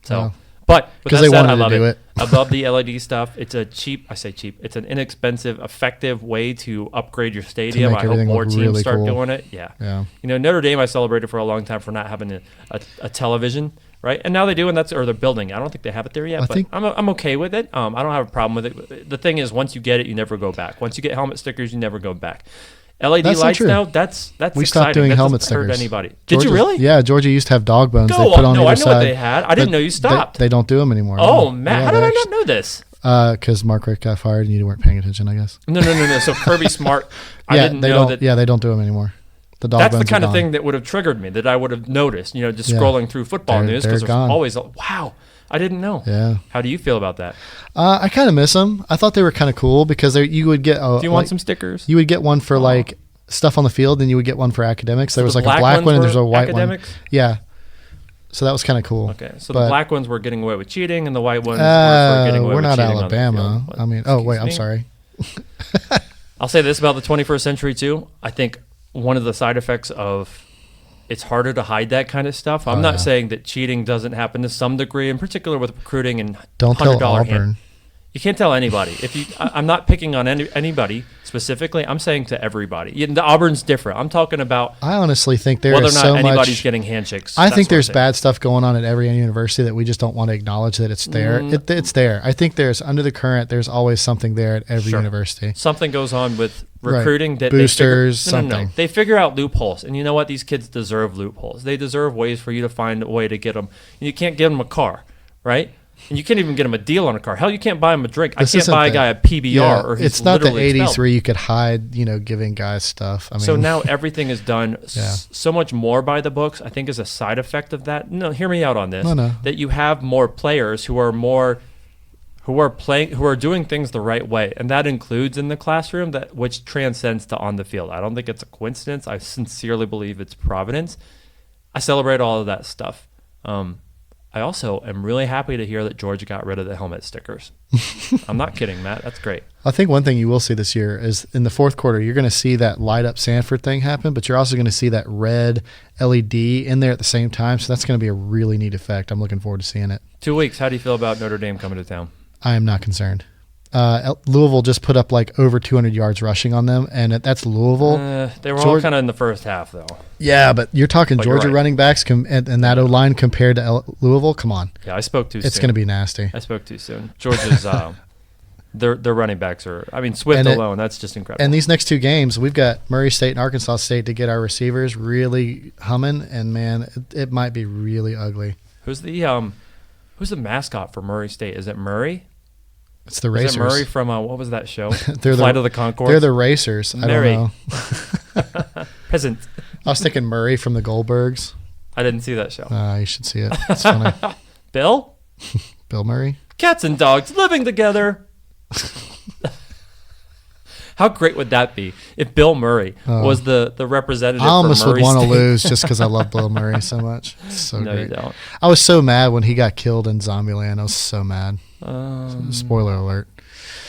So, Yeah. but with 'Cause that they said, wanted I to love do it. it. Above the LED stuff, it's it's an inexpensive, effective way to upgrade your stadium. make I hope everything more look teams really start cool. doing it. Yeah. Yeah. You know, Notre Dame I celebrated for a long time for not having a television, right? And now they do, and or they're building. I don't think they have it there yet, I but think- I'm okay with it. I don't have a problem with it. The thing is, once you get it, you never go back. Once you get helmet stickers, you never go back. LED That's not lights true. now, that's We exciting. stopped doing that helmet doesn't hurt stickers. anybody. Did you Georgia- really? Yeah, Georgia used to have dog bones. Go they put on. on No, either I know side. what they had. I didn't But know you stopped. They don't do them anymore. Oh, no. Matt, Yeah, how did they I not know this? Because Mark Richt got fired and you weren't paying attention, I guess. No. So Kirby Smart, I Yeah, didn't they know don't. that. Yeah, they don't do them anymore. The dog That's the bones are kind of gone. thing that would have triggered me, that I would have noticed, just Yeah. scrolling through football They're- news, they're because there's gone. always, wow, I didn't know. Yeah. How do you feel about that? I kind of miss them. I thought they were kind of cool because you would get. Do you want some stickers? You would get one for like stuff on the field, and you would get one for academics. There was the like a black ones one and were there's a white academics? one. Yeah. So that was kind of cool. Okay, so But, the black ones were getting away with cheating, and the white ones were for getting away we're with not cheating on the Alabama. field. I mean, wait, I'm sorry. I'll say this about the 21st century too. I think one of the side effects of it's harder to hide that kind of stuff. I'm not saying that cheating doesn't happen to some degree, in particular with recruiting and Don't tell $100 Auburn. You can't tell anybody. I'm not picking on anybody specifically. I'm saying to everybody. The Auburn's different. I'm talking about. I honestly think there whether is or not so anybody's much. getting handshakes. I think That's there's what I'm bad stuff going on at every university that we just don't want to acknowledge that it's there. It's there. I think there's under the current. There's always something there at every Sure. university. Something goes on with recruiting that Boosters, they figure, no. something. They figure out loopholes, and you know what? These kids deserve loopholes. They deserve ways for you to find a way to get them. You can't give them a car, right? And you can't even get them a deal on a car. Hell, you can't buy them a drink. I can't buy a guy a PBR or he's it's not the literally 80s expelled. where you could hide, giving guys stuff. I mean, So now everything is done Yeah. so much more by the books. I think as a side effect of that. No, hear me out on this. No. That you have more players who are doing things the right way, and that includes in the classroom which transcends to on the field. I don't think it's a coincidence. I sincerely believe it's providence. I celebrate all of that stuff. I also am really happy to hear that Georgia got rid of the helmet stickers. I'm not kidding, Matt. That's great. I think one thing you will see this year is in the fourth quarter, you're going to see that light up Sanford thing happen, but you're also going to see that red LED in there at the same time. So that's going to be a really neat effect. I'm looking forward to seeing it. 2 weeks. How do you feel about Notre Dame coming to town? I am not concerned. Louisville just put up like over 200 yards rushing on them, and that's Louisville. They were all kind of in the first half, though. Yeah, but you're talking But you're Georgia right. running backs and that O-line compared to Louisville. Come on. Yeah, I spoke too soon. It's going to be nasty. I spoke too soon. Georgia's their running backs are. I mean, Swift alone, that's just incredible. And these next two games, we've got Murray State and Arkansas State to get our receivers really humming, and man, it might be really ugly. Who's the mascot for Murray State? Is it Murray? It's the Is Racers. it Murray from what was that show? They're Flight of the Conchords. They're the Racers. Murray. I don't know. Present. I was thinking Murray from the Goldbergs. I didn't see that show. You should see it. It's funny. Bill? Bill Murray. Cats and dogs living together. How great would that be if Bill Murray was the representative I almost for Murray would want to State? lose just because I love Bill Murray so much. It's so No, great. you don't. I was so mad when he got killed in Zombieland. I was so mad. Um, Spoiler alert.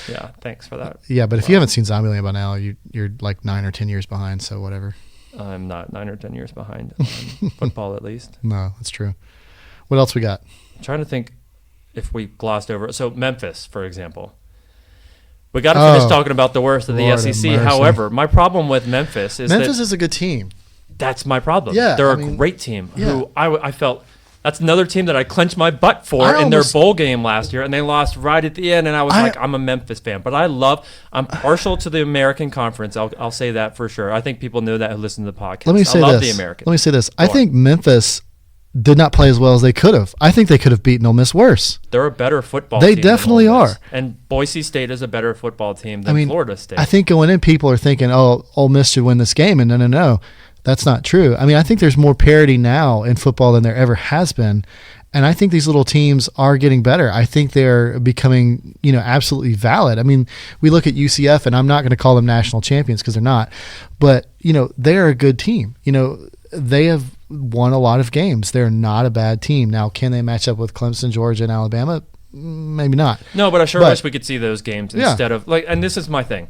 Yeah, thanks for that. Yeah, but if you haven't seen Zombieland by now, you're like 9 or 10 years behind. So whatever. I'm not 9 or 10 years behind on football, at least. No, that's true. What else we got? I'm trying to think if we glossed over. So Memphis, for example. We got to finish talking about the worst of the Lord SEC. have mercy. However, my problem with Memphis is Memphis that is a good team. that's my problem. Yeah, They're I a mean, great team yeah. who I felt that's another team that I clenched my butt for in their bowl game last year, and they lost right at the end, and I was like, I'm a Memphis fan. But I'm partial to the American Conference. I'll say that for sure. I think people know that who listen to the podcast. Let me say I love this. the American. Let me say this. Go I on. think Memphis did not play as well as they could have. I think they could have beaten Ole Miss worse. They're a better football They team. than definitely Ole Miss. are. And Boise State is a better football team than Florida State. I think going in, people are thinking, oh, Ole Miss should win this game. And no. That's not true. I mean, I think there's more parity now in football than there ever has been. And I think these little teams are getting better. I think they're becoming, absolutely valid. I mean, we look at UCF, and I'm not going to call them national champions because they're not. But, they're a good team. They have won a lot of games. They're not a bad team. Now, can they match up with Clemson, Georgia, and Alabama? Maybe not. No, but I sure wish we could see those games Yeah. instead of and this is my thing.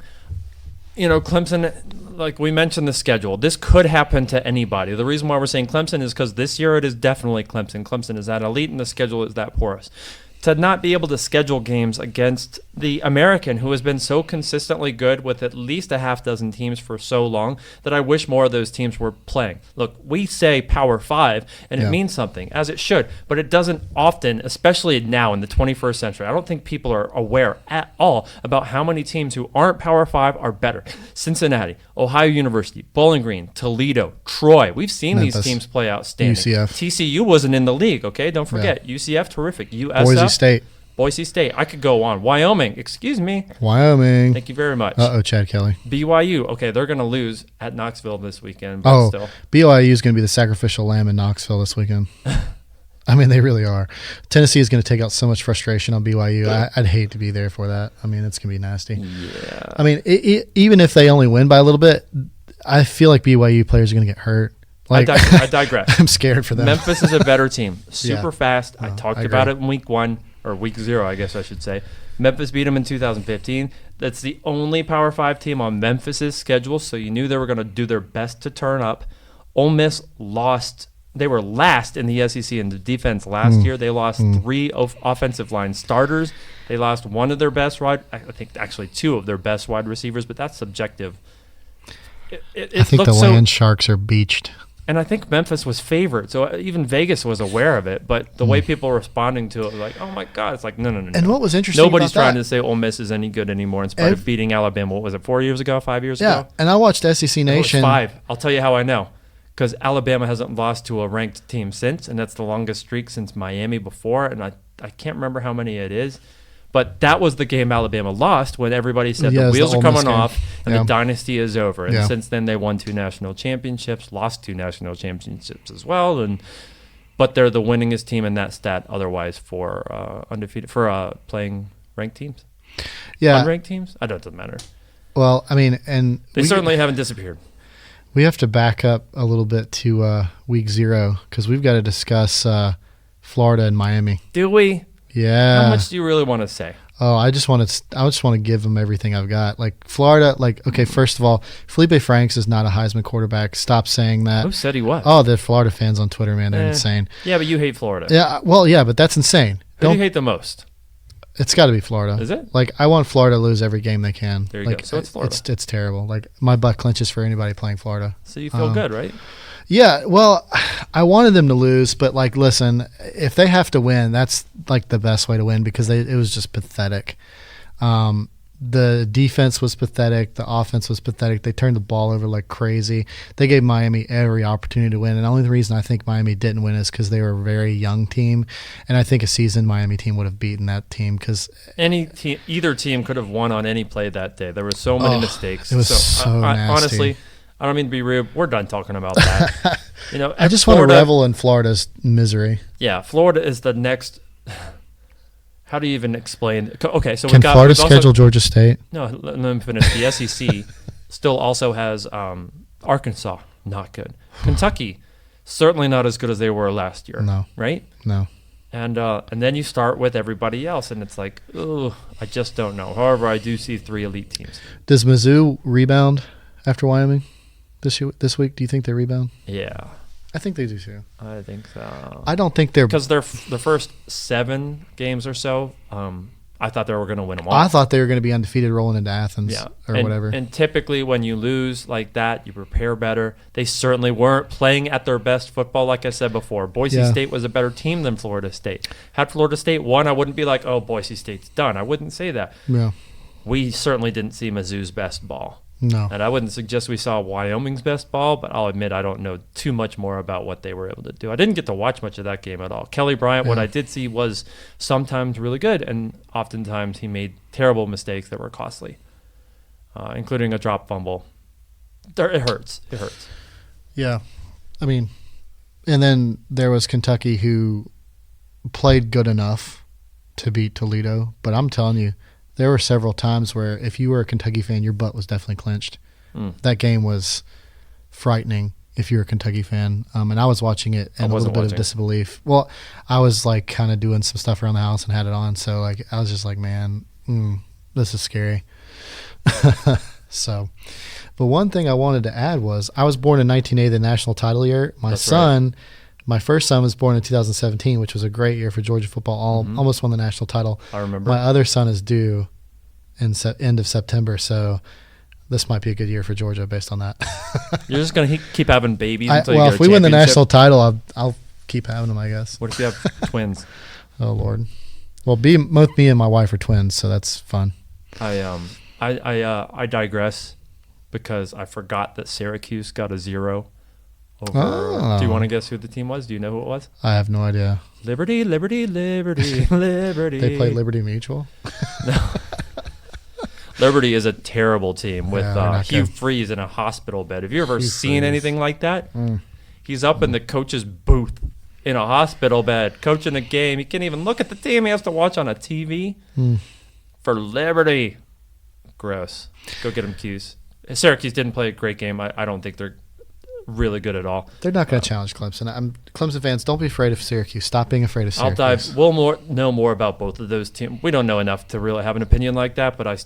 Clemson, like we mentioned the schedule, this could happen to anybody. The reason why we're saying Clemson is because this year it is definitely Clemson. Clemson is that elite and the schedule is that porous. To not be able to schedule games against the American, who has been so consistently good with at least a half dozen teams for so long, that I wish more of those teams were playing. Look, we say Power 5, and it means something, as it should, but it doesn't often, especially now in the 21st century. I don't think people are aware at all about how many teams who aren't Power 5 are better. Cincinnati, Ohio University, Bowling Green, Toledo, Troy. We've seen Memphis, these teams play outstanding. UCF. TCU wasn't in the league, okay? Don't forget. UCF, terrific. USF. Boise State. I could go on. Wyoming. Excuse me. Wyoming. Thank you very much. Chad Kelly. BYU. Okay, they're going to lose at Knoxville this weekend, but still. BYU is going to be the sacrificial lamb in Knoxville this weekend. I mean, they really are. Tennessee is going to take out so much frustration on BYU. I'd hate to be there for that. I mean, it's going to be nasty. Yeah. I mean, even if they only win by a little bit, I feel like BYU players are going to get hurt. Like, I digress. I'm scared for them. Memphis is a better team. Super fast. I talked I about agree. it in week 1, or week 0, I guess I should say. Memphis beat them in 2015. That's the only Power 5 team on Memphis's schedule, so you knew they were going to do their best to turn up. Ole Miss lost They were last in the SEC in the defense last year. They lost 3 offensive line starters. They lost one of their best I think actually 2 of their best wide receivers, but that's subjective. I think the land sharks are beached. And I think Memphis was favored, so even Vegas was aware of it. But the way people were responding to it, like, "Oh my God!" It's like, no. And what was interesting? Nobody's about trying that, to say Ole Miss is any good anymore in spite of beating Alabama. What was it? 4 years ago? 5 years ago? And I watched SEC Nation. It was 5. I'll tell you how I know. Because Alabama hasn't lost to a ranked team since, and that's the longest streak since Miami before. And I can't remember how many it is. But that was the game Alabama lost when everybody said the wheels are coming off and the dynasty is over. And since then, they won 2 national championships, lost 2 national championships as well. But they're the winningest team in that stat otherwise for undefeated for playing ranked teams. Yeah. Unranked teams? I don't, it doesn't matter. Well, I mean, and they certainly haven't disappeared. We have to back up a little bit to week 0 because we've got to discuss Florida and Miami. Do we? Yeah. How much do you really want to say? Oh, I just want to give them everything I've got. Like Florida, okay, first of all, Felipe Franks is not a Heisman quarterback. Stop saying that. Who said he was? Oh, the Florida fans on Twitter, man, they're insane. Yeah, but you hate Florida. Yeah, well, yeah, but that's insane. Who do you hate the most? It's got to be Florida. Is it? Like, I want Florida to lose every game they can. There you go. So it's Florida. It's terrible. Like, my butt clenches for anybody playing Florida. So you feel good, right? Yeah, well, I wanted them to lose, but, like, listen, if they have to win, that's, like, the best way to win because it was just pathetic. The defense was pathetic. The offense was pathetic. They turned the ball over like crazy. They gave Miami every opportunity to win, and the only reason I think Miami didn't win is because they were a very young team, and I think a seasoned Miami team would have beaten that team because either team could have won on any play that day. There were so many mistakes. It was so nasty. Honestly, I don't mean to be rude. We're done talking about that. I just want to revel in Florida's misery. Yeah, Florida is the next. How do you even explain? Okay, so can Florida schedule Georgia State? No, let me finish. The SEC still also has Arkansas, not good. Kentucky, certainly not as good as they were last year. No, right? No. And then you start with everybody else, and it's like, oh, I just don't know. However, I do see 3 elite teams. Does Mizzou rebound after Wyoming this week? Do you think they rebound? Yeah. I think they do too. I think so. I don't think they're because the first 7 games or so. I thought they were going to win them all. I thought they were going to be undefeated rolling into Athens whatever. And typically when you lose like that, you prepare better. They certainly weren't playing at their best football, like I said before. Boise State was a better team than Florida State. Had Florida State won, I wouldn't be like, oh, Boise State's done. I wouldn't say that. Yeah. We certainly didn't see Mizzou's best ball. No. And I wouldn't suggest we saw Wyoming's best ball, but I'll admit I don't know too much more about what they were able to do. I didn't get to watch much of that game at all. Kelly Bryant, what I did see was sometimes really good, and oftentimes he made terrible mistakes that were costly, including a drop fumble. It hurts. It hurts. Yeah. I mean, and then there was Kentucky who played good enough to beat Toledo, but I'm telling you, there were several times where if you were a Kentucky fan, your butt was definitely clenched. That game was frightening if you're a Kentucky fan. And I was watching it in a little bit of disbelief. Well, I was like kind of doing some stuff around the house and had it on. So like I was just like, man, this is scary. So, but one thing I wanted to add was I was born in 1980, the national title year. My first son was born in 2017, which was a great year for Georgia football. Almost won the national title. I remember. My other son is due in end of September, so this might be a good year for Georgia based on that. You're just going to keep having babies until you get a if we win the national title, I'll keep having them, I guess. What if you have twins? Oh, Lord. Well, both me and my wife are twins, so that's fun. I digress because I forgot that Syracuse got a 0. Do you want to guess who the team was? Do you know who it was? I have no idea. Liberty, Liberty, Liberty, Liberty. They played Liberty Mutual? No. Liberty is a terrible team with Hugh Freeze in a hospital bed. Have you ever seen anything like that? He's up in the coach's booth in a hospital bed coaching a game. He can't even look at the team. He has to watch on a TV for Liberty. Gross. Go get him, Q's. Syracuse didn't play a great game. I don't think they're really good at all. They're not going to challenge Clemson. Clemson fans, don't be afraid of Syracuse. Stop being afraid of Syracuse. We'll know more about both of those teams. We don't know enough to really have an opinion like that, but I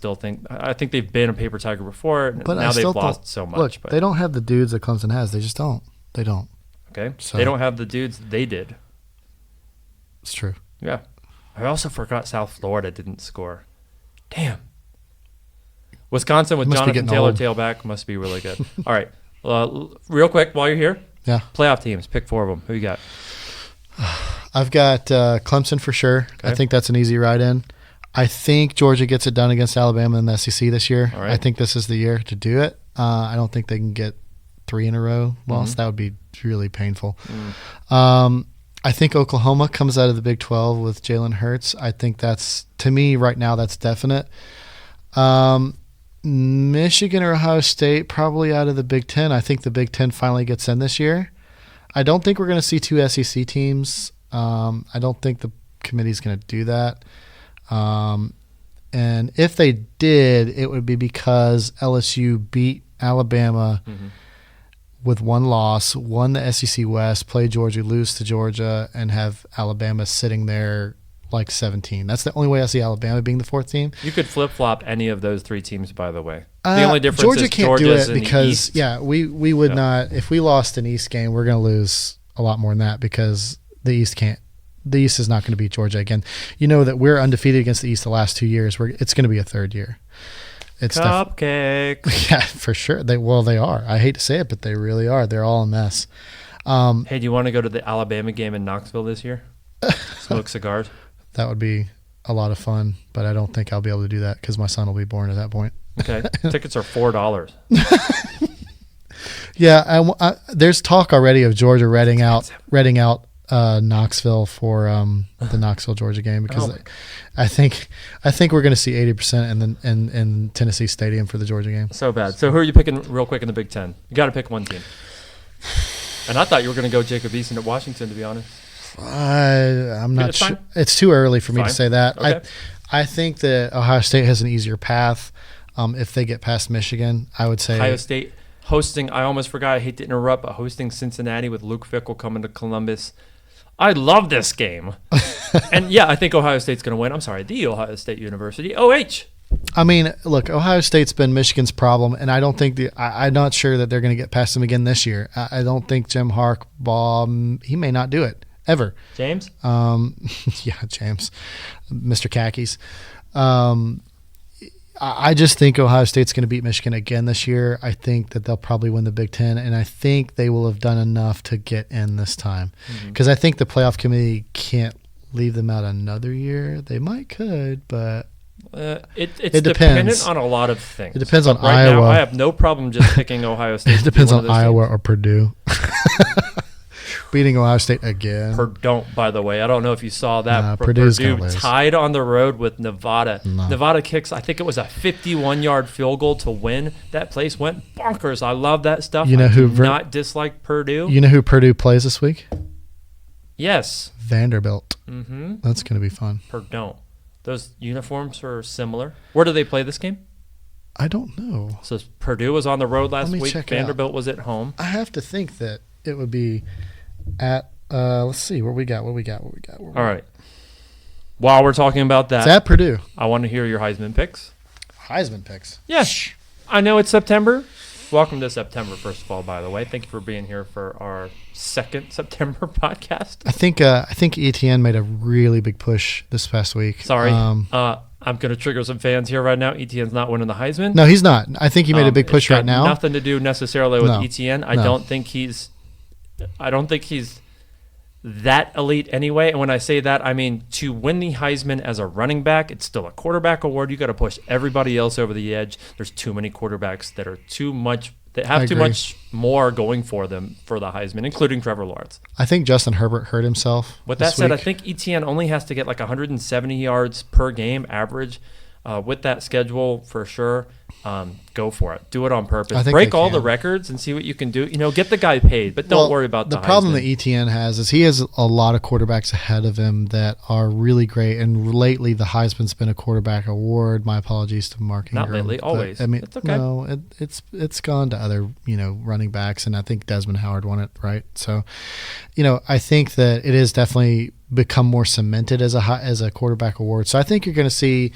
think they've been a paper tiger before. But now they've lost so much. Look, they don't have the dudes that Clemson has. They just don't. They don't. Okay, So- they don't have the dudes they did. It's true. Yeah, I also forgot South Florida didn't score. Damn. Wisconsin with Must be Jonathan getting Taylor old. tailback must be really good. All right, real quick while you're here, Yeah. playoff teams. Pick 4 of them. Who you got? I've got Clemson for sure. I Okay. think that's an easy ride in. I think Georgia gets it done against Alabama in the SEC this year. All right. I think this is the year to do it. I don't think they can get 3 in a row lost. That would be really painful. I think Oklahoma comes out of the Big 12 with Jalen Hurts. I think that's, to me right now, that's definite. Michigan or Ohio State probably out of the Big 10. I think the Big 10 finally gets in this year. I don't think we're going to see 2 SEC teams. I don't think the committee's going to do that. And if they did, it would be because LSU beat Alabama with 1 loss, won the SEC West, play Georgia, lose to Georgia, and have Alabama sitting there like 17. That's the only way I see Alabama being the 4th team. You could flip-flop any of those 3 teams, by the way. The only difference Georgia is can't Georgia's do in it the because East. we would not. If we lost an East game, we're going to lose a lot more than that because the East can't. The East is not going to beat Georgia again. You know that we're undefeated against the East the last 2 years. It's going to be a 3rd year. It's Cupcakes. yeah, for sure. They are. I hate to say it, but they really are. They're all a mess. Hey, do you want to go to the Alabama game in Knoxville this year? Smoke cigars. That would be a lot of fun, but I don't think I'll be able to do that because my son will be born at that point. Okay, tickets are $4. Yeah, there's talk already of Georgia renting out Knoxville for the Knoxville Georgia game because I think we're going to see 80% in Tennessee Stadium for the Georgia game. So bad. So who are you picking real quick in the Big Ten? You got to pick one team. And I thought you were going to go Jacob Eason at Washington, to be honest. I'm not It's sure. fine. It's too early for me Fine. to say that. Okay. I think that Ohio State has an easier path if they get past Michigan. I would say Ohio State hosting, I almost forgot, I hate to interrupt, but hosting Cincinnati with Luke Fickell coming to Columbus. I love this game. And yeah, I think Ohio State's going to win. I'm sorry, the Ohio State University. OH. I mean, look, Ohio State's been Michigan's problem, and I don't think I'm not sure that they're going to get past them again this year. I don't think Jim Harbaugh, he may not do it ever. James? Yeah, James, Mr. Khakis. I just think Ohio State's going to beat Michigan again this year. I think that they'll probably win the Big Ten, and I think they will have done enough to get in this time. Because I think the playoff committee can't leave them out another year. They could, but It's It depends. dependent on a lot of things. It depends on Right now, Iowa. I have no problem just picking Ohio State. it depends to be on one of those Iowa teams. or Purdue. Beating Ohio State again. Don't, by the way. I don't know if you saw that. Nah, but Purdue's Purdue gonna lose. tied on the road with Nevada. No. Nevada kicks, I think it was a 51-yard field goal to win. That place went bonkers. I love that stuff. You know I who do not dislike Purdue. You know who Purdue plays this week? Yes. Vanderbilt. Mm-hmm. That's going to be fun. Purdue. Those uniforms are similar. Where do they play this game? I don't know. So Purdue was on the road last Let me week. check it out. Vanderbilt was at home. I have to think that it would be at. Let's see what we got. All right. While we're talking about that, It's at Purdue. I want to hear your Heisman picks. Heisman picks. Yes. I know it's September. Welcome to September, first of all, by the way. Thank you for being here for our second September podcast. I think ETN made a really big push this past week. Sorry. I'm going to trigger some fans here right now. ETN's not winning the Heisman. No, he's not. I think he made a big push It's got right now. Nothing to do necessarily with No. ETN. No. I don't think he's that elite anyway. And when I say that, I mean to win the Heisman as a running back, it's still a quarterback award. You got to push everybody else over the edge. There's too many quarterbacks that are too much. That have I too agree. much more going for them for the Heisman, including Trevor Lawrence. I think Justin Herbert hurt himself. With that this said, week. I think ETN only has to get like 170 yards per game average. With that schedule, for sure, go for it. Do it on purpose. I think Break they all can. the records and see what you can do. Get the guy paid, but don't Well, worry about the the problem Heisman. that ETN has is he has a lot of quarterbacks ahead of him that are really great. And lately, the Heisman's been a quarterback award. My apologies to Mark Not Ingram, lately, but, always. I mean, It's okay. no, it's gone to other running backs, and I think Desmond Howard won it, right? So, I think that it is definitely become more cemented as a quarterback award. So I think you're going to see.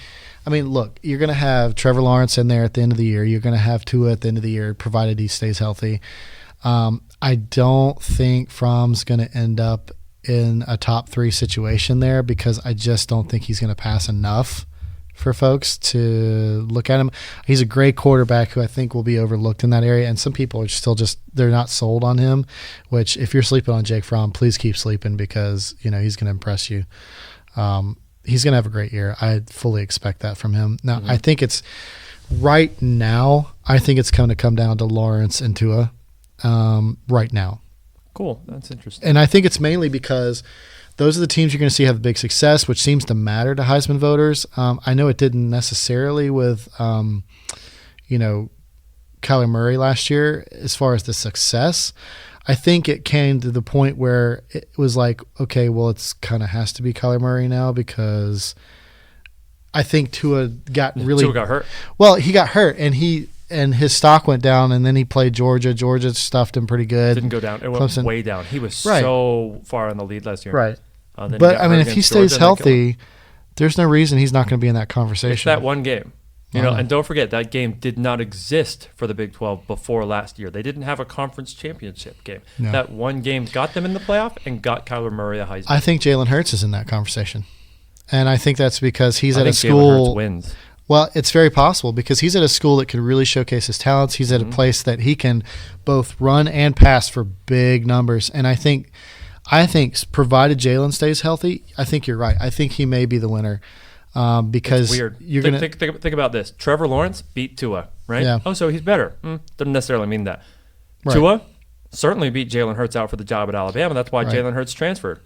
I mean, look, you're going to have Trevor Lawrence in there at the end of the year. You're going to have Tua at the end of the year, provided he stays healthy. I I don't think Fromm's going to end up in a top 3 situation there because I just don't think he's going to pass enough for folks to look at him. He's a great quarterback who I think will be overlooked in that area, and some people are still they're not sold on him, which if you're sleeping on Jake Fromm, please keep sleeping because, he's going to impress you. He's going to have a great year. I fully expect that from him. Now, I think it's right now, I think it's going to come down to Lawrence and Tua right now. Cool. That's interesting. And I think it's mainly because those are the teams you're going to see have big success, which seems to matter to Heisman voters. I know it didn't necessarily with, Kyler Murray last year as far as the success. I think it came to the point where it was like, okay, well, it's kind of has to be Kyler Murray now because I think Tua got hurt. Well, he got hurt and his stock went down, and then he played Georgia. Georgia stuffed him pretty good. Didn't go down. It went Clemson. Way down. He was so far in the lead last year. Right. But, I mean, if he stays healthy, there's no reason he's not going to be in that conversation. It's that one game. And don't forget, that game did not exist for the Big 12 before last year. They didn't have a conference championship game. No. That one game got them in the playoff and got Kyler Murray a Heisman. I think Jalen Hurts is in that conversation. And I think that's because he's at a school. Jalen Hurts wins. Well, it's very possible because he's at a school that can really showcase his talents. He's at a place that he can both run and pass for big numbers. And I think provided Jalen stays healthy, I think you're right. I think he may be the winner because it's weird. You're think about this. Trevor Lawrence beat Tua, right? Yeah. Oh, so he's better. Doesn't necessarily mean that. Right. Tua certainly beat Jalen Hurts out for the job at Alabama. That's why Jalen Hurts transferred.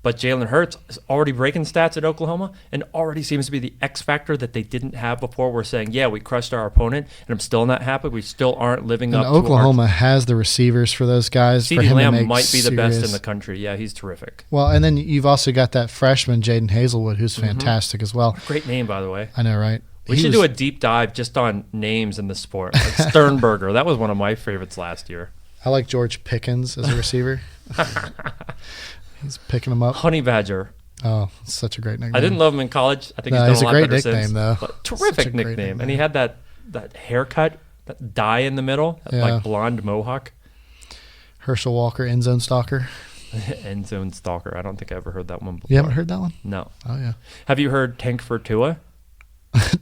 But Jalen Hurts is already breaking stats at Oklahoma and already seems to be the X factor that they didn't have before. We're saying, yeah, we crushed our opponent, and I'm still not happy. We still aren't living up to Oklahoma has the receivers for those guys. CeeDee Lamb might be the best in the country. Yeah, he's terrific. Well, and then you've also got that freshman, Jaden Hazelwood, who's fantastic as well. Great name, by the way. I know, right? We should do a deep dive just on names in the sport. Like Sternberger. That was one of my favorites last year. I like George Pickens as a receiver. He's picking them up. Honey Badger. Oh, such a great nickname. I didn't love him in college. I think he's done a lot better since. He's a great nickname, though. But terrific nickname. And he had that haircut, that dye in the middle, that like blonde mohawk. Herschel Walker, end zone stalker. End zone stalker. I don't think I ever heard that one before. You haven't heard that one? No. Oh, yeah. Have you heard Tank for Tua?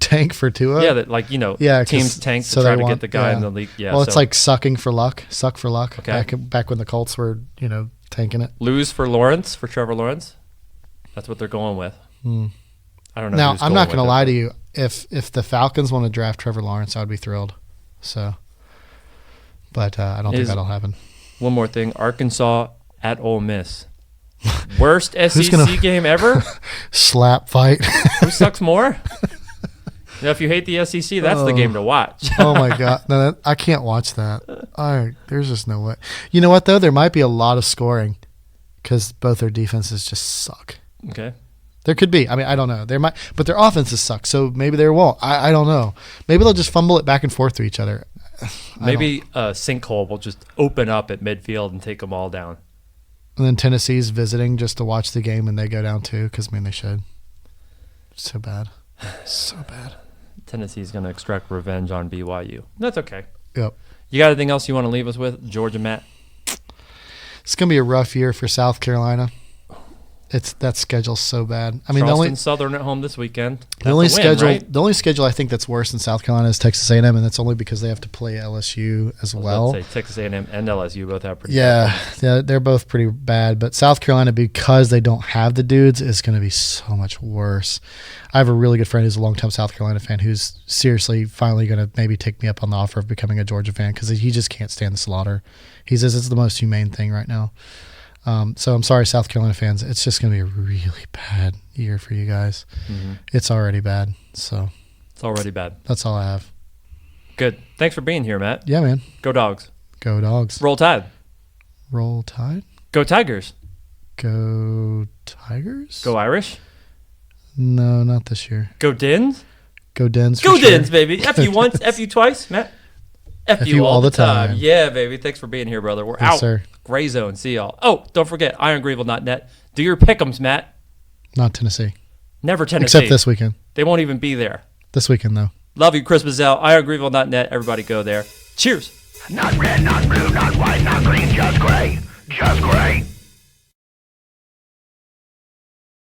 Tank for Tua? Yeah, teams tank to try to get the guy in the league. Yeah, well, it's like sucking for luck. Suck for luck. Okay. Back when the Colts were, tanking it. Lose for Lawrence, for Trevor Lawrence. That's what they're going with. I don't know. Now, I'm not going to lie to you. If the Falcons want to draft Trevor Lawrence, I would be thrilled. So, but I don't think that'll happen. One more thing. Arkansas at Ole Miss. Worst SEC game ever? Slap fight. Who sucks more? Now, if you hate the SEC, that's the game to watch. Oh, my God. No, I can't watch that. There's just no way. You know what, though? There might be a lot of scoring because both their defenses just suck. Okay. There could be. I mean, I don't know. There might, but their offenses suck, so maybe there won't. I don't know. Maybe they'll just fumble it back and forth to each other. Maybe a sinkhole will just open up at midfield and take them all down. And then Tennessee's visiting just to watch the game, and they go down too because, they should. So bad. So bad. Tennessee's going to extract revenge on BYU. That's okay. Yep. You got anything else you want to leave us with, Georgia, Matt? It's going to be a rough year for South Carolina. That schedule's so bad. I mean, Charleston Southern at home this weekend. The only schedule I think that's worse than South Carolina is Texas A&M, and that's only because they have to play LSU as well. Say Texas A&M and LSU both have pretty bad. Yeah, they're both pretty bad. But South Carolina, because they don't have the dudes, is going to be so much worse. I have a really good friend who's a longtime South Carolina fan who's seriously finally going to maybe take me up on the offer of becoming a Georgia fan because he just can't stand the slaughter. He says it's the most humane thing right now. So I'm sorry, South Carolina fans. It's just going to be a really bad year for you guys. Mm-hmm. It's already bad. So it's already bad. That's all I have. Good. Thanks for being here, Matt. Yeah, man. Go Dogs. Go Dogs. Roll Tide. Roll Tide. Go Tigers. Go Tigers. Go Irish. No, not this year. Go Dins. Go Dins. Go Dins, baby. F you once, F you twice, Matt. F you all the time. Yeah, baby. Thanks for being here, brother. We're out. Sir. Grey Zone. See y'all. Oh, don't forget, irongreeville.net. Do your pick'ems, Matt. Not Tennessee. Never Tennessee. Except this weekend. They won't even be there. This weekend, though. Love you, Chris Mazzell. irongreeville.net. Everybody go there. Cheers. Not red, not blue, not white, not green, just gray. Just gray.